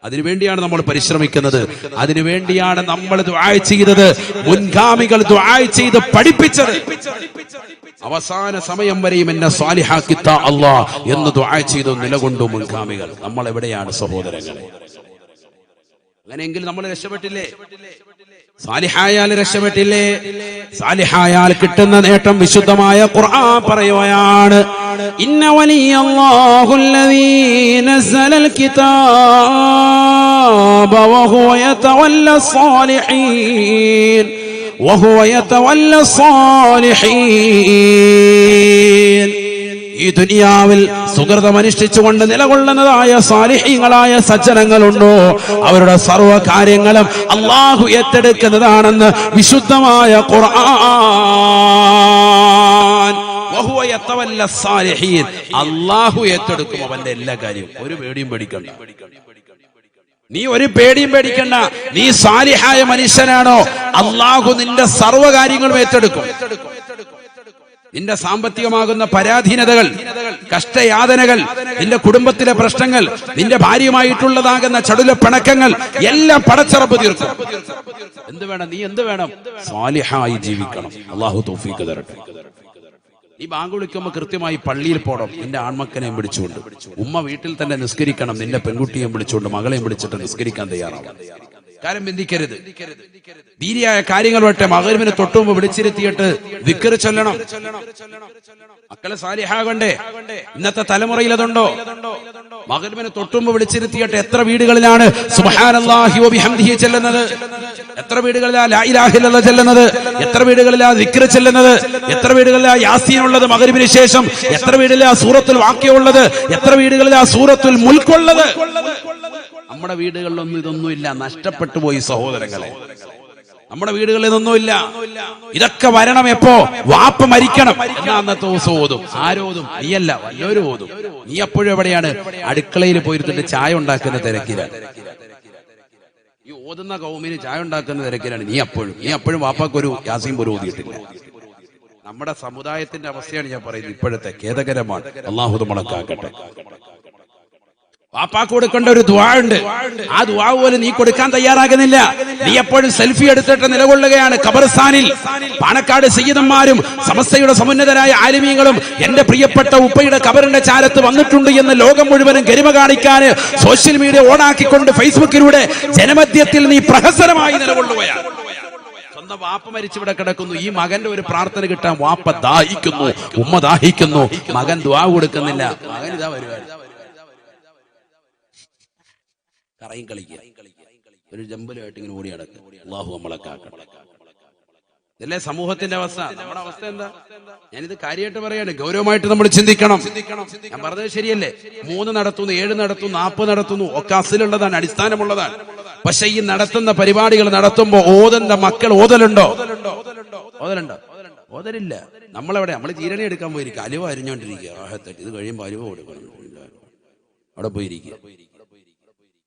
അതിനുവേണ്ടിയാണ് നമ്മൾ പരിശ്രമിക്കുന്നത്. അതിനുവേണ്ടിയാണ് നമ്മൾ ദുആ ചെയ്തത്. മുൻഗാമികൾ ദുആ ചെയ്ത് പഠിപ്പിച്ചത്. അവസാന സമയം വരെയും എന്നെ സാലിഹാക്കിത്ത അല്ലാഹ് എന്ന് ദുആ ചെയ്തു നിലകൊണ്ടു മുൻഗാമികൾ. നമ്മൾ എവിടെയാണ് സഹോദരങ്ങളെ? അങ്ങനെയെങ്കിൽ നമ്മൾ രക്ഷപ്പെട്ടില്ലേ? സാലിഹായാൽ രക്ഷപ്പെട്ടില്ലേ? സാലിഹായാൽ കിട്ടുന്ന നേട്ടം വിശുദ്ധമായ ഖുർആൻ പറയുകയാണ്, ഇന്ന വലിയല്ലാഹുല്ലദീ നസ്സലൽ കിതാബ വഹുവ യതവല്ലസ്സാലിഹീൻ വഹുവ യതവല്ലസ്സാലിഹീൻ. ഈ ദുനിയാവിൽ സുകൃതമനുഷ്ഠിച്ചുകൊണ്ട് നിലകൊള്ളുന്നതായ സാലിഹീങ്ങളായ സജ്ജനങ്ങളുണ്ടോ, അവരുടെ സർവ്വ കാര്യങ്ങളും അള്ളാഹു ഏറ്റെടുക്കുന്നതാണെന്ന് വിശുദ്ധമായ ഖുർആൻ. വഹുവ യതവല്ലസ്സാലിഹീൻ. അള്ളാഹു ഏറ്റെടുക്കും അവന്റെ എല്ലാ കാര്യവും. ഒരു പേടിയും പേടിക്കണ്ട. നീ ഒരു പേടിയും പേടിക്കണ്ട. നീ സാലിഹായ മനുഷ്യനാണോ, അള്ളാഹു നിന്റെ സർവ്വ കാര്യങ്ങളും ഏറ്റെടുക്കും. നിന്റെ സാമ്പത്തികമാകുന്ന പരാധീനതകൾ, കഷ്ടയാതനകൾ, നിന്റെ കുടുംബത്തിലെ പ്രശ്നങ്ങൾ, നിന്റെ ഭാര്യയുമായിട്ടുള്ളതാകുന്ന ചടുല പിണക്കങ്ങൾ എല്ലാം പടച്ചറപ്പ് തീർക്കും. എന്ത് വേണം? നീ എന്ത് വേണം? സാലിഹായി ജീവിക്കണം. അള്ളാഹു തൗഫീഖ് തരട്ടെ. നീ ബാങ്ക് വിളിക്കുമ്പോൾ കൃത്യമായി പള്ളിയിൽ പോകണം. നിന്റെ ആൺമക്കനെയും വിളിച്ചുകൊണ്ട്. ഉമ്മ വീട്ടിൽ തന്നെ നിസ്കരിക്കണം. നിന്റെ പെൺകുട്ടിയെയും വിളിച്ചുകൊണ്ട്, മകളെയും വിളിച്ചിട്ട് നിസ്കരിക്കാൻ തയ്യാറാവും. കാലം ബന്ധിക്കരുത്. ദീനിയായ കാര്യങ്ങൾ വട്ടെ മഗ്‌രിബിന് തൊട്ടുമുമ്പ് വിളിച്ചിരുത്തിയിട്ട് ദിക്ർ ചൊല്ലണം. മക്കളെ സാലിഹാകണ്ടേ? ഇന്നത്തെ തലമുറയിൽ അതുണ്ടോ? മഗ്‌രിബിന് തൊട്ടുമുമ്പ് വിളിച്ചിരുത്തിയിട്ട് എത്ര വീടുകളിലാണ് സുബ്ഹാനല്ലാഹി വ ബിഹംദിഹി ചെല്ലുന്നത്? എത്ര വീടുകളിലാ ലാ ഇലാഹ ഇല്ലല്ലാഹ് ചെല്ലുന്നത്? എത്ര വീടുകളിലാ ദിക്ർ ചെല്ലുന്നത്? എത്ര വീടുകളിലാ യാസീൻ ഉള്ളത് മഗ്‌രിബിന് ശേഷം? എത്ര വീടുകളിലാ സൂറത്തുൽ വാഖിയ ഉള്ളത്? എത്ര വീടുകളിലാ സൂറത്തുൽ മുൽക്ക് ഉള്ളത്? നമ്മുടെ വീടുകളിലൊന്നും ഇതൊന്നുമില്ല. നഷ്ടപ്പെട്ടു പോയി സഹോദരങ്ങളെ. നമ്മുടെ വീടുകളിൽ ഇതൊന്നുമില്ല. ഇതൊക്കെ വരണം എപ്പോ? വാപ്പ മരിക്കണം എന്നാ അന്നത്തെ ദിവസം ഓതും. ആരോതും? നീയല്ല, വല്ലവരും ഓതും. നീ എപ്പോഴും എവിടെയാണ്? അടുക്കളയിൽ പോയിരുന്നിട്ട് ചായ ഉണ്ടാക്കുന്ന തിരക്കിലാണ്. ഈ ഓതുന്ന കൗമിന് ചായ ഉണ്ടാക്കുന്ന തിരക്കിലാണ് നീ എപ്പോഴും വാപ്പാക്കൊരു യാസീൻ പോലും ഓതിയിട്ടില്ല. നമ്മുടെ സമുദായത്തിന്റെ അവസ്ഥയാണ് ഞാൻ പറയുന്നത്. ഇപ്പോഴത്തെ ഖേദകരമാണ്. അല്ലാഹു നമ്മളെ കാക്കട്ടെ. വാപ്പാക്ക് കൊടുക്കേണ്ട ഒരു ദുആ ഉണ്ട്. ആ ദുആ പോലും നീ കൊടുക്കാൻ തയ്യാറാകുന്നില്ല. നീ എപ്പോഴും സെൽഫി എടുത്തിട്ട് നിലകൊള്ളുകയാണ് ഖബർസ്ഥാനിൽ. പാണക്കാട് സയ്യിദന്മാരും സമസ്തയുടെ സമുന്നതരായ ആലിമീങ്ങളും എന്റെ പ്രിയപ്പെട്ട ഉപ്പയുടെ ഖബറിന്റെ ചാരത്ത് വന്നിട്ടുണ്ട് എന്ന് ലോകം മുഴുവനും ഗരിമ കാണിക്കാൻ സോഷ്യൽ മീഡിയ ഓണാക്കിക്കൊണ്ട് ഫേസ്ബുക്കിലൂടെ ജനമധ്യത്തിൽ നീ പ്രഹസനമായി നിലകൊള്ളുകയാണ്. സ്വന്തം വാപ്പ മരിച്ചിവിടെ കിടക്കുന്നു. ഈ മകന്റെ ഒരു പ്രാർത്ഥന കിട്ടാൻ വാപ്പ ദാഹിക്കുന്നു, ഉമ്മ ദാഹിക്കുന്നു. മകൻ ദുആ കൊടുക്കുന്നില്ല. മകൻ ഇതാ വരുവാണ്, കറയും കളിക്കുക, ഒരു ജമ്പലുമായിട്ട് ഇങ്ങനെ ഓടി നടക്കുക. അല്ലാഹു നമ്മളെ കാക്കട്ടെ. ഇതല്ലേ സമൂഹത്തിന്റെ അവസ്ഥ? നമ്മുടെ അവസ്ഥ എന്താ? ഞാനിത് കാര്യമായിട്ട് പറയാണ്, ഗൗരവമായിട്ട് നമ്മൾ ചിന്തിക്കണം. ഞാൻ പറഞ്ഞത് ശരിയല്ലേ? 3 നടത്തുന്നു, 7 നടത്തുന്നു, 40 നടത്തുന്നു, ഒക്കെ അസിലുള്ളതാണ്, അടിസ്ഥാനമുള്ളതാണ്. പക്ഷെ ഈ നടത്തുന്ന പരിപാടികൾ നടത്തുമ്പോ ഓതന്റെ മക്കൾ ഓതലുണ്ടോ? ഓതലില്ല. നമ്മളെവിടെ? നമ്മൾ ജീരണി എടുക്കാൻ പോയിരിക്കുക, അലുവ അരിഞ്ഞോണ്ടിരിക്കുക. ഇത് കഴിയുമ്പോൾ അലുവ കൊടുക്കണം, അവിടെ പോയിരിക്കുക.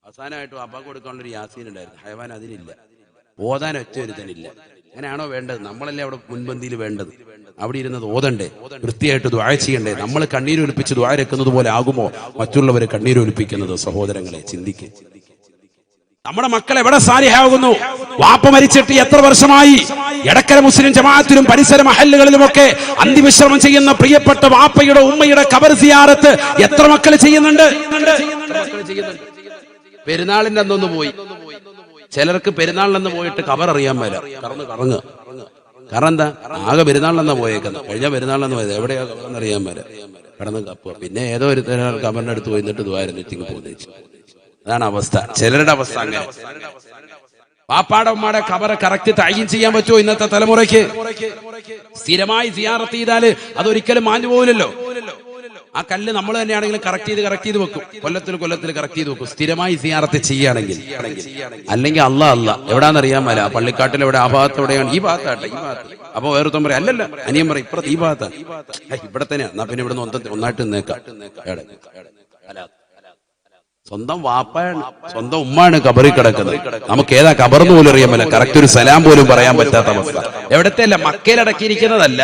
അവസാനമായിട്ട് വാപ്പാക്ക് കൊടുക്കാനുള്ളൊരു യാസീൻ ഉണ്ടായിരുന്നു. ഹയവാൻ അതിനില്ല. ഓതാൻ ഒറ്റ ഒരുത്തനില്ല. അങ്ങനെയാണോ വേണ്ടത്? നമ്മളല്ലേ അവിടെ മുൻപന്തിയിൽ വേണ്ടത്? അവിടെ ഇരുന്നത് ഓതണ്ടേ, വൃത്തിയായിട്ട് ദുആ ചെയ്യണ്ടേ? നമ്മൾ കണ്ണീരൊലിപ്പിച്ച് ദുആ രക്കുന്നത് പോലെ ആകുമോ മറ്റുള്ളവരെ കണ്ണീരൊലിപ്പിക്കുന്നത്? സഹോദരങ്ങളെ ചിന്തിക്കുക. നമ്മുടെ മക്കൾ എവിടെ സാലിഹാകുന്നു? വാപ്പ മരിച്ചിട്ട് എത്ര വർഷമായി? എടക്കര മുസ്ലിം ജമാഅത്തിലും പരിസര മഹല്ലുകളിലുമൊക്കെ അന്തിവിശ്രമം ചെയ്യുന്ന പ്രിയപ്പെട്ട വാപ്പയുടെ ഉമ്മയുടെ ഖബർ സിയാറത്ത് എത്ര മക്കൾ ചെയ്യുന്നുണ്ട്? പെരുന്നാളിന്റെ അന്നൊന്ന് പോയി. ചിലർക്ക് പെരുന്നാളിനെന്ന് പോയിട്ട് ഖബർ അറിയാൻ മേല, കറങ്ങുക. കാരണം എന്താ? ആകെ പെരുന്നാളിനെന്നാ പോയേക്കുന്നത്. കഴിഞ്ഞ പെരുന്നാളിനെന്ന് പോയത് എവിടെയാ ഖബറെന്ന് അറിയാൻ മേല, കടന്ന് കപ്പുക. പിന്നെ ഏതോ ഒരു ഖബറിന്റെ അടുത്ത് പോയിട്ട് ദ്വാരനെറ്റിങ് പോകുന്നു. അതാണ് അവസ്ഥ. ചിലരുടെ അവസ്ഥ അങ്ങനെ. പാപ്പാടെ ഉമ്മാടെ ഖബറ് കറക്റ്റ് തഅയീൻ ചെയ്യാൻ പറ്റുമോ ഇന്നത്തെ തലമുറയ്ക്ക്? സ്ഥിരമായി സിയാറത്ത് ചെയ്താല് അതൊരിക്കലും മാഞ്ഞു പോകില്ലല്ലോ. ആ കല്ല് നമ്മൾ തന്നെയാണെങ്കിലും കറക്റ്റ് ചെയ്ത് വെക്കും. കൊല്ലത്തിൽ കറക്റ്റ് ചെയ്ത് വെക്കും, സ്ഥിരമായി സിയാറത്ത് ചെയ്യുകയാണെങ്കിൽ. അല്ലെങ്കിൽ അല്ല എവിടാന്നറിയാൻ മേല, പള്ളിക്കാട്ടിൽ എവിടെ, ആ ഭാഗത്ത് എവിടെയാണ്? ഈ ഭാഗത്താട്ടെ, ഈ ഭാഗത്ത്. അപ്പൊ വേറൊരുത്തം പറയാം, അല്ലല്ല അനിയൻ പറയും ഇപ്പുറത്ത് ഈ ഭാഗത്താണ്. ഇവിടെ തന്നെയാ, എന്നാ പിന്നെ ഇവിടെ ഒന്നായിട്ട് നിന്നേക്കാം. സ്വന്തം വാപ്പയാണ്, സ്വന്തം ഉമ്മാണ് ഖബറിൽ കിടക്കുന്നത്. നമുക്ക് ഏതാ ഖബറെന്ന് പോലും അറിയാൻ പറ്റില്ല. കറക്റ്റ് ഒരു സലാം പോലും പറയാൻ പറ്റാത്ത അവസ്ഥ. എവിടത്തെ അല്ല, മക്കയിലടക്കിയിരിക്കുന്നതല്ല,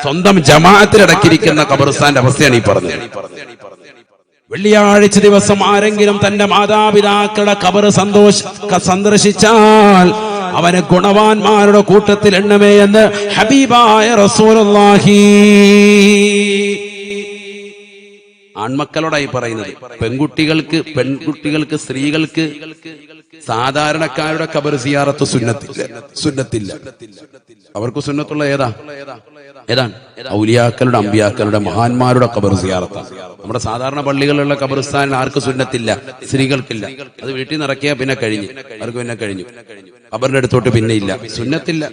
സ്വന്തം ജമാഅത്തിലടക്കിയിരിക്കുന്ന ഖബർസ്ഥാന്റെ അവസ്ഥയാണ് ഈ പറഞ്ഞത്. വെള്ളിയാഴ്ച ദിവസം ആരെങ്കിലും തന്റെ മാതാപിതാക്കളുടെ ഖബർ സന്ദർശിച്ചാൽ അവന് ഗുണവാന്മാരുടെ കൂട്ടത്തിൽ എണ്ണമേ എന്ന് ഹബീബായ റസൂലുള്ളാഹി. ആൺമക്കളോടായി പറയുന്നത്. പെൺകുട്ടികൾക്ക് സ്ത്രീകൾക്ക് സാധാരണക്കാരുടെ ഖബർ സിയാറത്ത് സുന്നത്തില്ല. അവർക്ക് സുന്നത്തുള്ള ഏതാണ്? ഔലിയാക്കളുടെ, അമ്പിയാക്കളുടെ, മഹാന്മാരുടെ ഖബർ സിയാറത്താണ്. നമ്മുടെ സാധാരണ പള്ളികളിലുള്ള ഖബർസ്ഥാനിൽ ആർക്ക് സുന്നത്തില്ല? സ്ത്രീകൾക്കില്ല. അത് വീട്ടിൽ നിറക്കിയാൽ പിന്നെ കഴിഞ്ഞു, അവർക്ക് പിന്നെ കഴിഞ്ഞു. ഖബറിന്റെ അടുത്തോട്ട് പിന്നെ ഇല്ല, സുന്നത്തില്ല.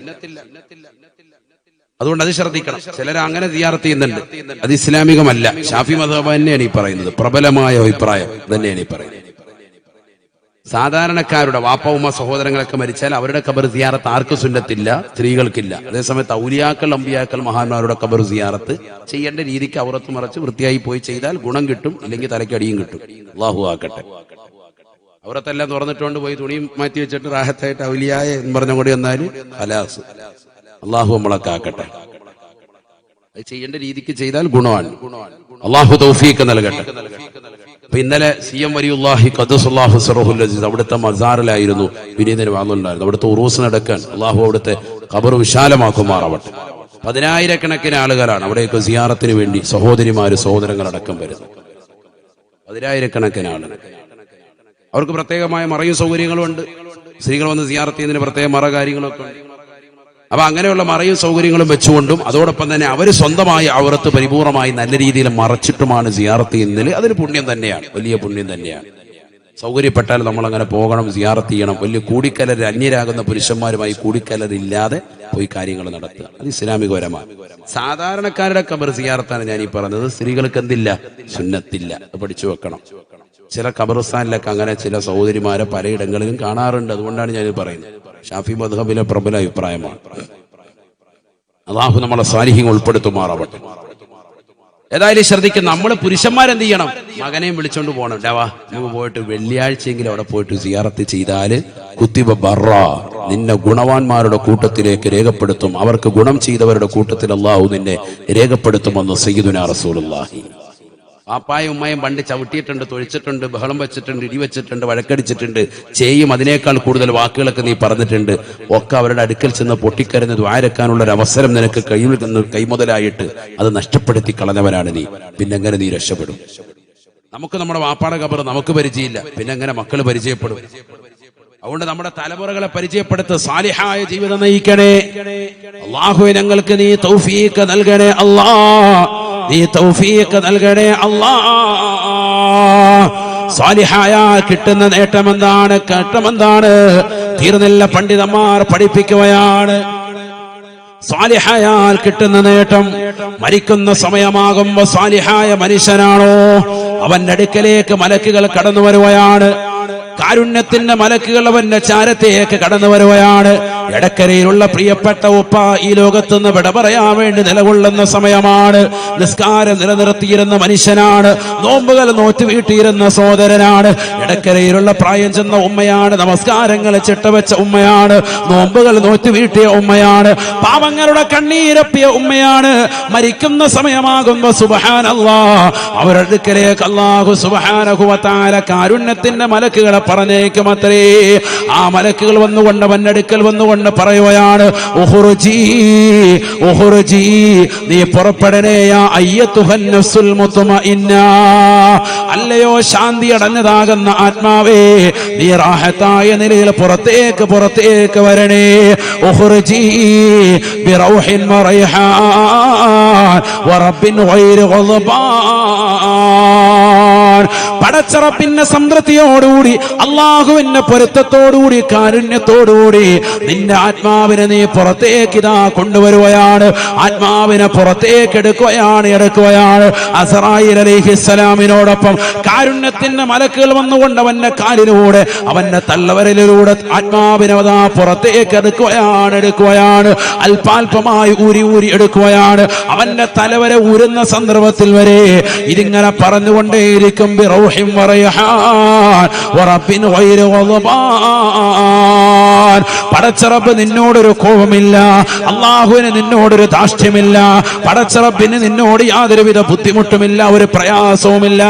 അതുകൊണ്ട് അത് ശ്രദ്ധിക്കണം. ചിലർ അങ്ങനെ സിയാറത്ത് ചെയ്യുന്നുണ്ട്, അത് ഇസ്ലാമികമല്ല. ഷാഫി മദ്ഹബ് തന്നെയാണ് ഈ പറയുന്നത്, പ്രബലമായ അഭിപ്രായം തന്നെയാണ് ഈ പറയുന്നത്. സാധാരണക്കാരുടെ വാപ്പ ഉമ്മ സഹോദരങ്ങളൊക്കെ മരിച്ചാൽ അവരുടെ ഖബർ സിയാറത്ത് ആർക്ക് സുന്നത്തില്ല? സ്ത്രീകൾക്കില്ല. അതേസമയത്ത് ഔലിയാക്കൾ, അമ്പിയാക്കൾ, മഹാന്മാരുടെ ഖബർ സിയാറത്ത് ചെയ്യേണ്ട രീതിക്ക് ഔറത്ത് മറച്ച് വൃത്തിയായി പോയി ചെയ്താൽ ഗുണം കിട്ടും, ഇല്ലെങ്കിൽ തലയ്ക്കടിയും കിട്ടും. അല്ലാഹു ആക്കട്ടെ. ഔറത്തെല്ലാം തുറന്നിട്ടുകൊണ്ട് പോയി തുണിയും മാറ്റി വെച്ചിട്ട് റാഹത്തായിട്ട് ഔലിയായ എന്ന് പറഞ്ഞുകൊണ്ട് വന്നാല് ഹലാസ്. അള്ളാഹു നമ്മളെ കാക്കട്ടെ. അത് ചെയ്യേണ്ട രീതിക്ക് ചെയ്താൽ ഗുണമാണ്. അള്ളാഹു തൗഫീഖ് നൽകട്ടെ. അപ്പൊ ഇന്നലെ CM വലിയുല്ലാഹി ഖദ്ദസല്ലാഹു സിറഹുൽ അസീസ് അവിടുത്തെ മസാറിലായിരുന്നു വിനീതന് വാങ്ങുന്നുണ്ടായിരുന്നു. അവിടുത്തെ ഉറൂസ് നടക്കാൻ അള്ളാഹു അവിടുത്തെ ഖബർ വിശാലമാക്കുമാറാവട്ടെ. 10,000-കണക്കിന് ആളുകളാണ് അവിടെയൊക്കെ സിയാറത്തിന് വേണ്ടി സഹോദരിമാര് സഹോദരങ്ങളടക്കം വരുന്നത്. 10,000-കണക്കിന് ആളുകൾ. അവർക്ക് പ്രത്യേകമായ മറയും സൗകര്യങ്ങളുണ്ട്. സ്ത്രീകൾ വന്ന് സിയാറത്ത് ചെയ്യുന്നതിന് പ്രത്യേക മറ കാര്യങ്ങളൊക്കെ ഉണ്ട്. അപ്പൊ അങ്ങനെയുള്ള മറയും സൗകര്യങ്ങളും വെച്ചുകൊണ്ടും അതോടൊപ്പം തന്നെ അവർ സ്വന്തമായി ഔറത്ത് പരിപൂർണമായി നല്ല രീതിയിൽ മറച്ചിട്ടുമാണ് സിയാറത്ത് ചെയ്യുന്നതിൽ അതൊരു പുണ്യം തന്നെയാണ്, വലിയ പുണ്യം തന്നെയാണ്. സൗകര്യപ്പെട്ടാൽ നമ്മൾ അങ്ങനെ പോകണം, സിയാറത്ത് ചെയ്യണം. വലിയ കൂടിക്കലർ, അന്യരാകുന്ന പുരുഷന്മാരുമായി കൂടിക്കലരില്ലാതെ പോയി കാര്യങ്ങൾ നടത്തുക, അത് ഇസ്ലാമികപരമാണ്. സാധാരണക്കാരുടെ ഖബർ സിയാറത്താണ് ഞാൻ ഈ പറഞ്ഞത്. സ്ത്രീകൾക്ക് എന്തില്ല, സുന്നത്തില്ല, അത് പഠിച്ചു വെക്കണം. ചില ഖബർസ്ഥാനിലൊക്കെ അങ്ങനെ ചില സഹോദരിമാരെ പലയിടങ്ങളിലും കാണാറുണ്ട്. അതുകൊണ്ടാണ് ഞാൻ പറയുന്നത്. ഷാഫി മദ്ഹബിലെ പ്രബല അഭിപ്രായമാണ്. അല്ലാഹു നമ്മളെ സാലിഹ്യങ്ങൾ ഉൾപ്പെടുത്തുമാറാവട്ടെ. ഏതായാലും ശ്രദ്ധിക്കും, നമ്മൾ പുരുഷന്മാരെന്ത് ചെയ്യണം, മകനെയും വിളിച്ചോണ്ട് പോകണം. ഡവാ നമുക്ക് പോയിട്ട് വെള്ളിയാഴ്ചയെങ്കിലും അവിടെ പോയിട്ട് സിയാറത്ത് ചെയ്താല് കുത്തിബ ബറ, നിന്നെ ഗുണവാന്മാരുടെ കൂട്ടത്തിലേക്ക് രേഖപ്പെടുത്തും, അവർക്ക് ഗുണം ചെയ്തവരുടെ കൂട്ടത്തിൽ അല്ലാഹു നിന്നെ രേഖപ്പെടുത്തുമെന്ന് സയ്യിദുനാ റസൂലുള്ളാഹി. പാപ്പായും ഉമ്മയും പണ്ട് ചവിട്ടിയിട്ടുണ്ട്, തൊഴിച്ചിട്ടുണ്ട്, ബഹളം വെച്ചിട്ടുണ്ട്, ഇടിവെച്ചിട്ടുണ്ട്, വഴക്കടിച്ചിട്ടുണ്ട്, ചെയ്യും അതിനേക്കാൾ കൂടുതൽ വാക്കുകളൊക്കെ നീ പറഞ്ഞിട്ടുണ്ട്. ഒക്കെ അവരുടെ അടുക്കൽ ചെന്ന് പൊട്ടിക്കരഞ്ഞ് ദ്വാരക്കാനുള്ള ഒരു അവസരം നിനക്ക് കൈമുതലായിട്ട് അത് നഷ്ടപ്പെടുത്തി കളഞ്ഞവനാണ് നീ. പിന്നെങ്ങനെ നീ രക്ഷപ്പെടും? നമുക്ക് നമ്മുടെ വാപ്പാടെ ഖബർ നമുക്ക് പരിചയമില്ല, പിന്നെ എങ്ങനെ മക്കൾ പരിചയപ്പെടും? അതുകൊണ്ട് നമ്മുടെ തലമുറകളെ പരിചയപ്പെടുത്ത്, സാലിഹായ ജീവിതം നയിക്കണേ. അല്ലാഹുവേ ഞങ്ങൾക്ക് നീ തൗഫീഖ് നൽകണേ അല്ലാ, നീ തൗഫീഖ് നൽകണേ അല്ലാ. സാലിഹായ കിട്ടുന്ന നേട്ടമെന്താണ്? തീർന്നില്ല, പണ്ഡിതന്മാർ പഠിപ്പിക്കുകയാണ്. സാലിഹായാൽ കിട്ടുന്ന നേട്ടം, മരിക്കുന്ന സമയമാകുമ്പോ സാലിഹായ മനുഷ്യനാണോ അവന്റെ അടുക്കലേക്ക് മലക്കുകൾ കടന്നു വരുകയാണ്. കാരുണ്യത്തിന്റെ മലക്കുകൾ അവന്റെ ചാരത്തേക്ക് കടന്നു വരുകയാണ്. എടക്കരയിലുള്ള പ്രിയപ്പെട്ട ഉപ്പ ഈ ലോകത്തുനിന്ന് വിട പറയാൻ വേണ്ടി നിലകൊള്ളുന്ന സമയമാണ്. നിസ്കാരം നിലനിർത്തിയിരുന്ന മനുഷ്യനാണ്, നോമ്പുകൾ നോറ്റ് വീട്ടിയിരുന്ന സഹോദരനാണ്. എടക്കരയിലുള്ള പ്രായം ചെന്ന ഉമ്മയാണ്, നമസ്കാരങ്ങൾ ചിട്ടവെച്ച ഉമ്മയാണ്, നോമ്പുകൾ നോറ്റ് വീട്ടിയ ഉമ്മയാണ്, പാവങ്ങളുടെ കണ്ണീരപ്പിയ ഉമ്മയാണ്. മരിക്കുന്ന സമയമാകുമ്പോ സുബ്ഹാനല്ലാഹ് അവരുടെ അടുക്കലേക്ക് അല്ലാഹു സുബ്ഹാനഹു വ തആല കാരുണ്യത്തിന്റെ മലക്കുകളെ പറഞ്ഞേക്കുമത്രേ. ആ മലക്കുകൾ വന്നുകൊണ്ട് അവന്റെ അടുക്കൽ വന്നുകൊണ്ട് പറയുകയാണ്, ഉഖ്റുജി, നീ പുറപ്പെടണേ, യാ അയ്യത്തുഹൻ നഫ്സുൽ മുത്മഇന്ന, അല്ലയോ ശാന്തി അടഞ്ഞതാകുന്ന ആത്മാവേ, നീ റാഹത്തായ നിലയിൽ പുറത്തേക്ക് വരണേ. ഉഖ്റുജി ബിറൗഹിൻ വറൈഹാൻ വറബ്ബിൻ ഗൈരി ഗളബാൻ. പടച്ചറപ്പിന്റെ സംതൃപ്തിയോടുകൂടി, അള്ളാഹുവിന്റെ പൊരുത്തത്തോടുകൂടി, കാരുണ്യത്തോടുകൂടി നിന്റെ ആത്മാവിനെ നീ പുറത്തേക്ക് ഇതാ കൊണ്ടുവരുകയാണ്. ആത്മാവിനെ പുറത്തേക്ക് എടുക്കുകയാണ്. അസ്റായീൽ അലൈഹിസ്സലാമിനോടൊപ്പം കാരുണ്യത്തിന്റെ മലക്കുകൾ വന്നുകൊണ്ട് അവന്റെ കാലിലൂടെ, അവന്റെ തള്ളവരലിലൂടെ ആത്മാവിനെ അതാ പുറത്തേക്ക് എടുക്കുകയാണ്. അല്പാൽപമായി ഊരി എടുക്കുകയാണ്. അവന്റെ തലവരെ ഊരുന്ന സന്ദർഭത്തിൽ വരെ ഇതിങ്ങനെ പറഞ്ഞുകൊണ്ടേയിരിക്കും, ബിറൗഹിൻ വറൈഹാൻ വറബ്ബിൻ ഗൈരി ഗളബാൻ. പടച്ചറബ് നിന്നോടൊരു കോപമില്ല, അള്ളാഹുവിന് നിന്നോടൊരു ധാർഷ്ട്യമില്ല, പടച്ചറബിന് നിന്നോട് യാതൊരുവിധ ബുദ്ധിമുട്ടുമില്ല, ഒരു പ്രയാസവുമില്ല.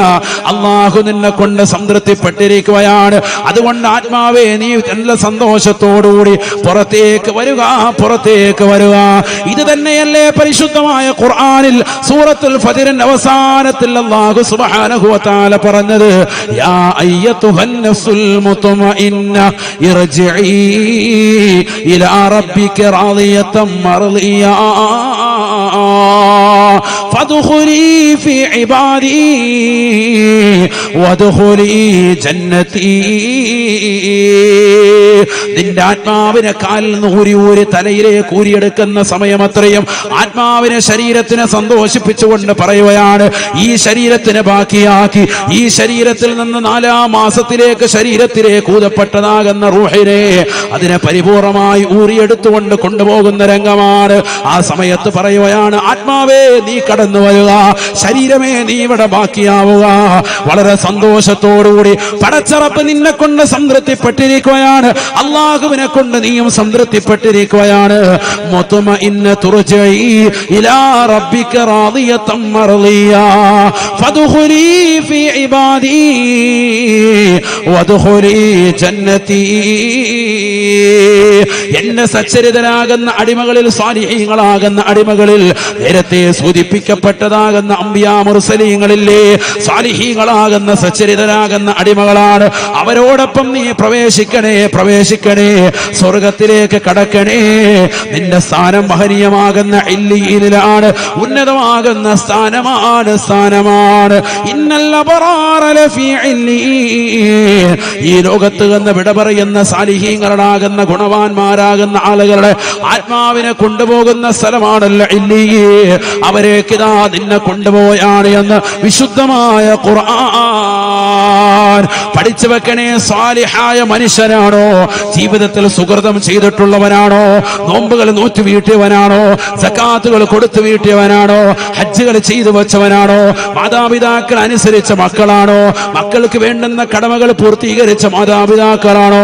അള്ളാഹു നിന്നെ കൊണ്ട് സംതൃപ്തിപ്പെട്ടിരിക്കുകയാണ്. അതുകൊണ്ട് ആത്മാവേ, നീ നല്ല സന്തോഷത്തോടുകൂടി പുറത്തേക്ക് വരിക. ഇത് തന്നെയല്ലേ പരിശുദ്ധമായ ഖുർആനിൽ സൂറത്തുൽ ഫജ്റിന്റെ അവസാനത്തിൽ അല്ലാഹു സുബ്ഹാനഹു വ തആല പറഞ്ഞത്, യാ അയ്യത്തുഹൻ നഫ്സുൽ മുത്മഇന്ന ഇർജിഇ ഇലാ റബ്ബിക റാദിയതൻ മർളിയ ഫദ്ഖുലി ഫീ ഇബാദി വദ്ഖുലി ജന്നതി. നിന്റെ ആത്മാവിനെ കാലിൽ നിന്ന് ഊരി തലയിലേക്ക് ഊരിയെടുക്കുന്ന സമയം അത്രയും ആത്മാവിനെ, ശരീരത്തിനെ സന്തോഷിപ്പിച്ചുകൊണ്ട് പറയുകയാണ്, ഈ ശരീരത്തിനെ ബാക്കിയാക്കി, ഈ ശരീരത്തിൽ നിന്ന് 4-ാം മാസത്തിലേക്ക് ശരീരത്തിലേക്ക് ഊതപ്പെട്ടതാകുന്ന റൂഹിനെ, അതിനെ പരിപൂർണമായി ഊരിയെടുത്തുകൊണ്ട് കൊണ്ടുപോകുന്ന രംഗമാണ്. ആ സമയത്ത് പറയുകയാണ്, ആത്മാവേ നീ കടന്നു വരിക, ശരീരമേ നീ ഇവിടെ ബാക്കിയാവുക. വളരെ സന്തോഷത്തോടുകൂടി പടച്ചറപ്പ് നിന്നെ കൊണ്ട് സംതൃപ്തിപ്പെട്ടിരിക്കുകയാണ്, അള്ളാഹുവിനെ കൊണ്ട് നീയും സംതൃപ്തിപ്പെട്ടിരിക്കുകയാണ്. മുത്മഇന്ന തുർജഇ ഇലാ റബ്ബിക റാദിയതൻ മർളിയ ഫദ്ഖുലി ഫീ ഇബാദി വദ്ഖുലി ജന്നതി. എന്നെ സച്ചരിതരാകുന്ന അടിമകളിൽ, സ്വാലിഹീങ്ങളാകുന്ന അടിമകളിൽ, നേരത്തെ സൂചിപ്പിക്കപ്പെട്ടതാകുന്ന അമ്പിയാ മുർസലീങ്ങളില്ലേ, സാലിഹീങ്ങളാകുന്ന സച്ചരിതരാകുന്ന അടിമകളാണ്. അവരോടൊപ്പം നീ പ്രവേശിക്കണേ, പ്രവേശിക്കണേ, സ്വർഗത്തിലേക്ക് കടക്കണേ. നിന്റെ സ്ഥാനം മഹനീയമാകുന്ന ഇല്ലീനിലാണ്, ഉന്നതമാകുന്ന സ്ഥാനമാണ്, സ്ഥാനമാണ്. ഇന്നൽ അബ്റാറ ലഫീ ഇല്ലീൻ. ഈ ലോകത്ത് നിന്ന് വിട പറയുന്ന സാലിഹീങ്ങളാകുന്ന ഗുണവാന്മാരാകുന്ന ആളുകളുടെ ആത്മാവിനെ കൊണ്ടുപോകുന്ന സ്ഥലമാണല്ലോ ഇല്ലീൻ. അവരേക്കിതാ നിന്നെ കൊണ്ടുപോയാണ് എന്ന് വിശുദ്ധമായ ഖുർആൻ. പഠിച്ചു വെക്കണേ, സാലിഹായ മനുഷ്യനാണോ, ജീവിതത്തിൽ സുകൃതം ചെയ്തിട്ടുള്ളവനാണോ, നോമ്പുകൾ നൂറ്റു വീട്ടിയവനാണോ, സക്കാത്തുകൾ കൊടുത്തു വീട്ടിയവനാണോ, ഹജ്ജുകൾ ചെയ്തു വെച്ചവനാണോ, മാതാപിതാക്കൾ അനുസരിച്ച മക്കളാണോ, മക്കൾക്ക് വേണ്ടുന്ന കടമകൾ പൂർത്തീകരിച്ച മാതാപിതാക്കളാണോ,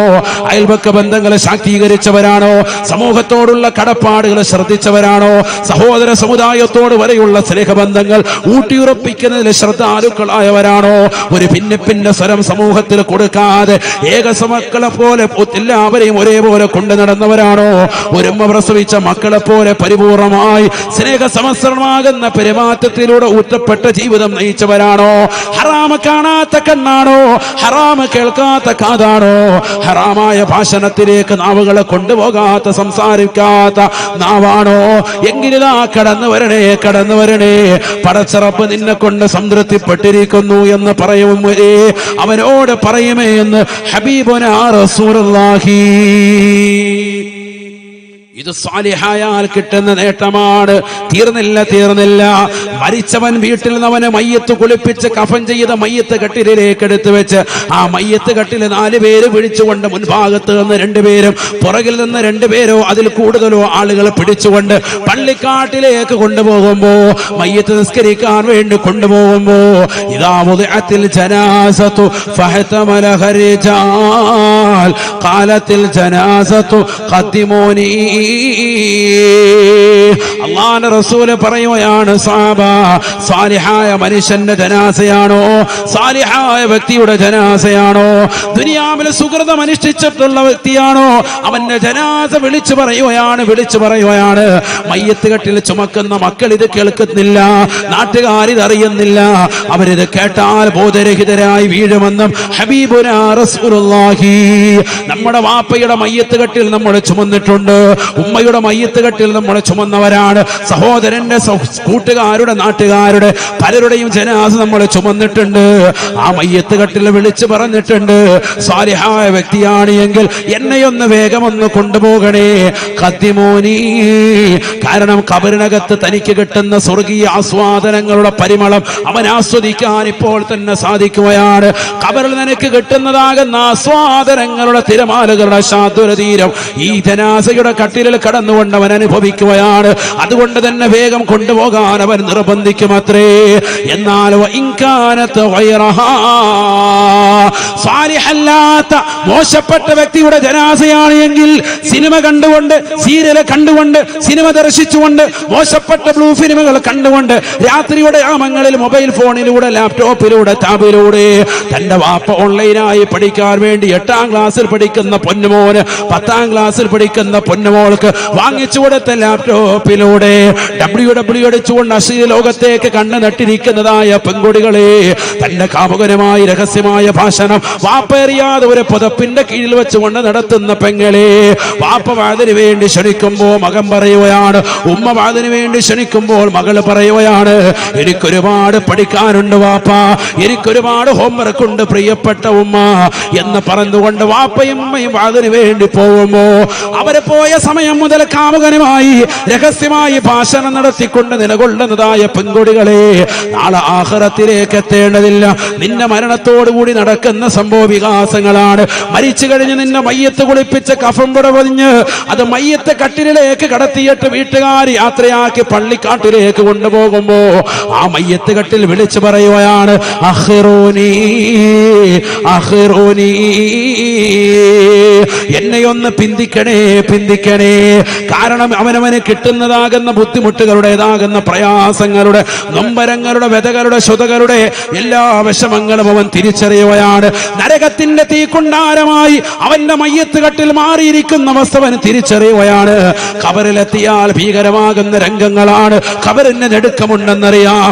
അയൽപക്ക ബന്ധങ്ങളെ ശാക്തീകരിച്ചവരാണോ, സമൂഹത്തോടുള്ള കടപ്പാടുകൾ ശ്രദ്ധിച്ചവരാണോ, സഹോദര സമുദായത്തോട് വരെയുള്ള സ്നേഹബന്ധങ്ങൾ ഊട്ടിയുറപ്പിക്കുന്നതിൽ ശ്രദ്ധാലുക്കളായവരാണോ, ഒരു ഭിന്നിപ്പിന്റെ സ്വരം സമൂഹത്തിൽ കൊടുക്കാതെ ഏകസമക്കളെ പോലെ എല്ലാവരെയും ഒരേപോലെ കൊണ്ടു നടന്നവരാണോ, ഒരുമ്മ പ്രസവിച്ച മക്കളെ പോലെ പരിപൂർണമായി സ്നേഹസമസ്രണമാകുന്ന പെരുമാറ്റത്തിലൂടെ ഊറ്റപ്പെട്ട ജീവിതം നയിച്ചവരാണോ, ഹറാമ് കാണാത്ത കണ്ണാണോ, ഹറാമ് കേൾക്കാത്ത കാതാണോ, ഹറാമായ ഭാഷണത്തിലേക്ക് നാവുകളെ കൊണ്ടുപോകാത്ത സംസാരിക്കാത്ത നാവാണോ, എങ്കിലിതാ കടന്നു വരണേ, കടന്നു വരണേ, പടച്ചറപ്പ് നിന്നെ കൊണ്ട് സംതൃപ്തിപ്പെട്ടിരിക്കുന്നു എന്ന് പറയും വരെ അവനോട് പറയുമേ എന്ന് ഹബീബുനാ റസൂലുള്ളാഹി. ഇത് സാലിഹായാൽ കിട്ടുന്ന നേട്ടമാണ്. തീർന്നില്ല, തീർന്നില്ല. മരിച്ചവൻ വീട്ടിൽ നിന്ന് അവനെ മയ്യത്ത് കുളിപ്പിച്ച് കഫൻ ചെയ്ത മയ്യത്ത് കട്ടിലേക്ക് എടുത്തു വെച്ച് ആ മയ്യത്ത് കട്ടിൽ 4 പേര് പിടിച്ചുകൊണ്ട് മുൻഭാഗത്ത് നിന്ന് 2 പേരും പുറകിൽ നിന്ന് 2 പേരോ അതിൽ കൂടുതലോ ആളുകൾ പിടിച്ചുകൊണ്ട് പള്ളിക്കാട്ടിലേക്ക് കൊണ്ടുപോകുമ്പോ, മയ്യത്ത് നിസ്കരിക്കാൻ വേണ്ടി കൊണ്ടുപോകുമ്പോ, ഇദാ മുദിഅത്തിൽ ജനാസത്തു ഫഹതമലഹ റിജാൽ ഖാലത്തിൽ ജനാസത്തു ഖദ്ദിമൂനി. അല്ലാഹുവിന്റെ റസൂല് പറയുകയാണ്, സഹാബ, സാലിഹായ മനുഷ്യന്റെ ജനാസയാണോ, സാലിഹായ വ്യക്തിയുടെ ജനാസയാണോ, ദുനിയാവിലെ സുകൃതം അനുഷ്ഠിച്ചിട്ടുള്ള വ്യക്തിയാണോ, അവന്റെ ജനാസ വിളിച്ചു പറയുകയാണ്, വിളിച്ചു പറയുകയാണ്. മയ്യത്ത് കെട്ടിൽ ചുമക്കുന്ന മക്കൾ ഇത് കേൾക്കുന്നില്ല, നാട്ടുകാരിത് അറിയുന്നില്ല. അവരിത് കേട്ടാൽ ബോധരഹിതരായി വീഴുമെന്നും ഹബീബുനാ റസൂലുള്ളാഹി. നമ്മുടെ വാപ്പയുടെ മയ്യത്ത് കെട്ടിൽ നമ്മൾ ചുമന്നിട്ടുണ്ട്, ഉമ്മയുടെ മയ്യത്ത് കെട്ടിൽ നമ്മൾ ചുമന്നവരാണ്. സഹോദരന്റെ കൂട്ടുകാരുടെ നാട്ടുകാരുടെ പലരുടെയും ജനാസ നമ്മൾ ചുമന്നിട്ടുണ്ട്. ആ മയ്യത്ത് കെട്ടിൽ വിളിച്ചു പറഞ്ഞിട്ടുണ്ട്, സാലിഹായ വ്യക്തിയാണ് എങ്കിൽ എന്നെയൊന്ന് വേഗമൊന്ന് കൊണ്ടുപോകണേ, ഖദ്ദിമൂനി. കാരണം ഖബറിനകത്ത് തനിക്ക് കിട്ടുന്ന സ്വർഗീയ ആസ്വാദനങ്ങളുടെ പരിമളം അവൻ ആസ്വദിക്കാൻ ഇപ്പോൾ തന്നെ സാധിക്കുകയാണ്. ഖബറിൽ നിനക്ക് കിട്ടുന്നതാകുന്ന ആസ്വാദനങ്ങളുടെ തിരമാലകളുടെ ശാദ്വരതീരം ഈ ജനാസയുടെ കട്ടിലിൽ കടന്നുകൊണ്ട് അവൻ അനുഭവിക്കുകയാണ്. അതുകൊണ്ട് തന്നെ വേഗം കൊണ്ടുപോകാൻ അവൻ നിർബന്ധിക്കുമത്രേ. എന്നാൽ സാലിഹല്ലാത്ത മോശപ്പെട്ട വ്യക്തിയുടെ ജനാസയാണ് എങ്കിൽ സിനിമ കണ്ടുകൊണ്ട്, സീരിയൽ കണ്ടുകൊണ്ട്, സിനിമ ദർശിച്ചുകൊണ്ട്, മോശപ്പെട്ട ബ്ലൂ ഫിലിമുകൾ കണ്ടുകൊണ്ട്, രാത്രിയുടെ യാമങ്ങളിൽ മൊബൈൽ ഫോണിലൂടെ, ലാപ്ടോപ്പിലൂടെ, ടാബിലൂടെ തന്റെ വാപ്പ ഓൺലൈനായി പഠിക്കാൻ വേണ്ടി 8ാം ക്ലാസ്സിൽ പഠിക്കുന്ന പൊന്നുമോന്, 10ാം ക്ലാസ്സിൽ പഠിക്കുന്ന പൊന്നുമോൾക്ക് വാങ്ങിച്ചു കൊടുത്ത ലാപ്ടോപ്പിലൂടെ WW അടിച്ചുകൊണ്ട് അശ്ലീല ലോകത്തേക്ക് കണ്ണു നട്ടിരിക്കുന്നതായ പെൺകുടികളെ, തന്റെ കാമുകനുമായി രഹസ്യമായ ഭാഷണം വാപ്പേറിയാതെ ഒരു പുതപ്പിന്റെ കീഴിൽ വെച്ചുകൊണ്ട് നടത്തുന്ന പെങ്ങളെ, വാപ്പ വാതിന് വേണ്ടി ക്ഷണിക്കുമ്പോൾ മകൻ പറയുകയാണ്, ഉമ്മ വാതിന് വേണ്ടി ക്ഷണിക്കുമ്പോൾ മകൾ പറയുകയാണ്, എനിക്കൊരുപാട് പഠിക്കാനുണ്ട് വാപ്പ, എനിക്കൊരുപാട് ഹോംവർക്ക് ഉണ്ട് പ്രിയപ്പെട്ട ഉമ്മ എന്ന് പറഞ്ഞുകൊണ്ട് വാപ്പയും ഉമ്മയും വാതിന് വേണ്ടി പോകുമ്പോ അവരെ പോയ സമയം മുതൽ കാമുകനുമായി രഹസ്യമായി ഭാഷണം നടത്തിക്കൊണ്ട് നിലകൊള്ളുന്നതായ പെൺകുടികളെ, നാളെ ആഖിറത്തിലേക്ക് എത്തേണ്ടതില്ല. നിന്റെ മരണത്തോടുകൂടി നടക്കുന്ന സംഭവ വികാസങ്ങളാണ്. മരിച്ചു കഴിഞ്ഞ് നിന്നെ മയ്യത്ത് കുളിപ്പിച്ച് കഫൻ പുട പൊതിഞ്ഞ് അത് മയ്യത്ത് കട്ടിലേക്ക് കടത്തിയിട്ട് വീട്ടുകാർ യാത്രയാക്കി പള്ളിക്കാട്ടിലേക്ക് കൊണ്ടുപോകുമ്പോ ആ മയ്യത്ത് കട്ടിൽ വിളിച്ചു പറയുകയാണ്, അഖിറൂനി അഖിറൂനി, എന്നെയൊന്ന് പിന്തിക്കണേ, പിന്തിക്കണേ. കാരണം അവനവന് കിട്ടുന്നതാകുന്ന ബുദ്ധിമുട്ടുകളുടേതാകുന്ന പ്രയാസങ്ങളുടെ, നൊമ്പരങ്ങളുടെ, വ്യതകളുടെ, ശ്രുതകളുടെ എല്ലാ വിഷമങ്ങളും അവൻ തിരിച്ചറിയുകയാണ്. നരകത്തിന്റെ തീക്കുണ്ടാരമായി അവന്റെ മയ്യത്ത് കട്ടിൽ മാറിയിരിക്കുന്ന അവസ്ഥ അവൻ തിരിച്ചറിയുകയാണ്. ഖബറിലെത്തിയാൽ ഭീകരമാകുന്ന രംഗങ്ങളാണ്. ഖബറിന് ഞെടുക്കമുണ്ടെന്നറിയാം.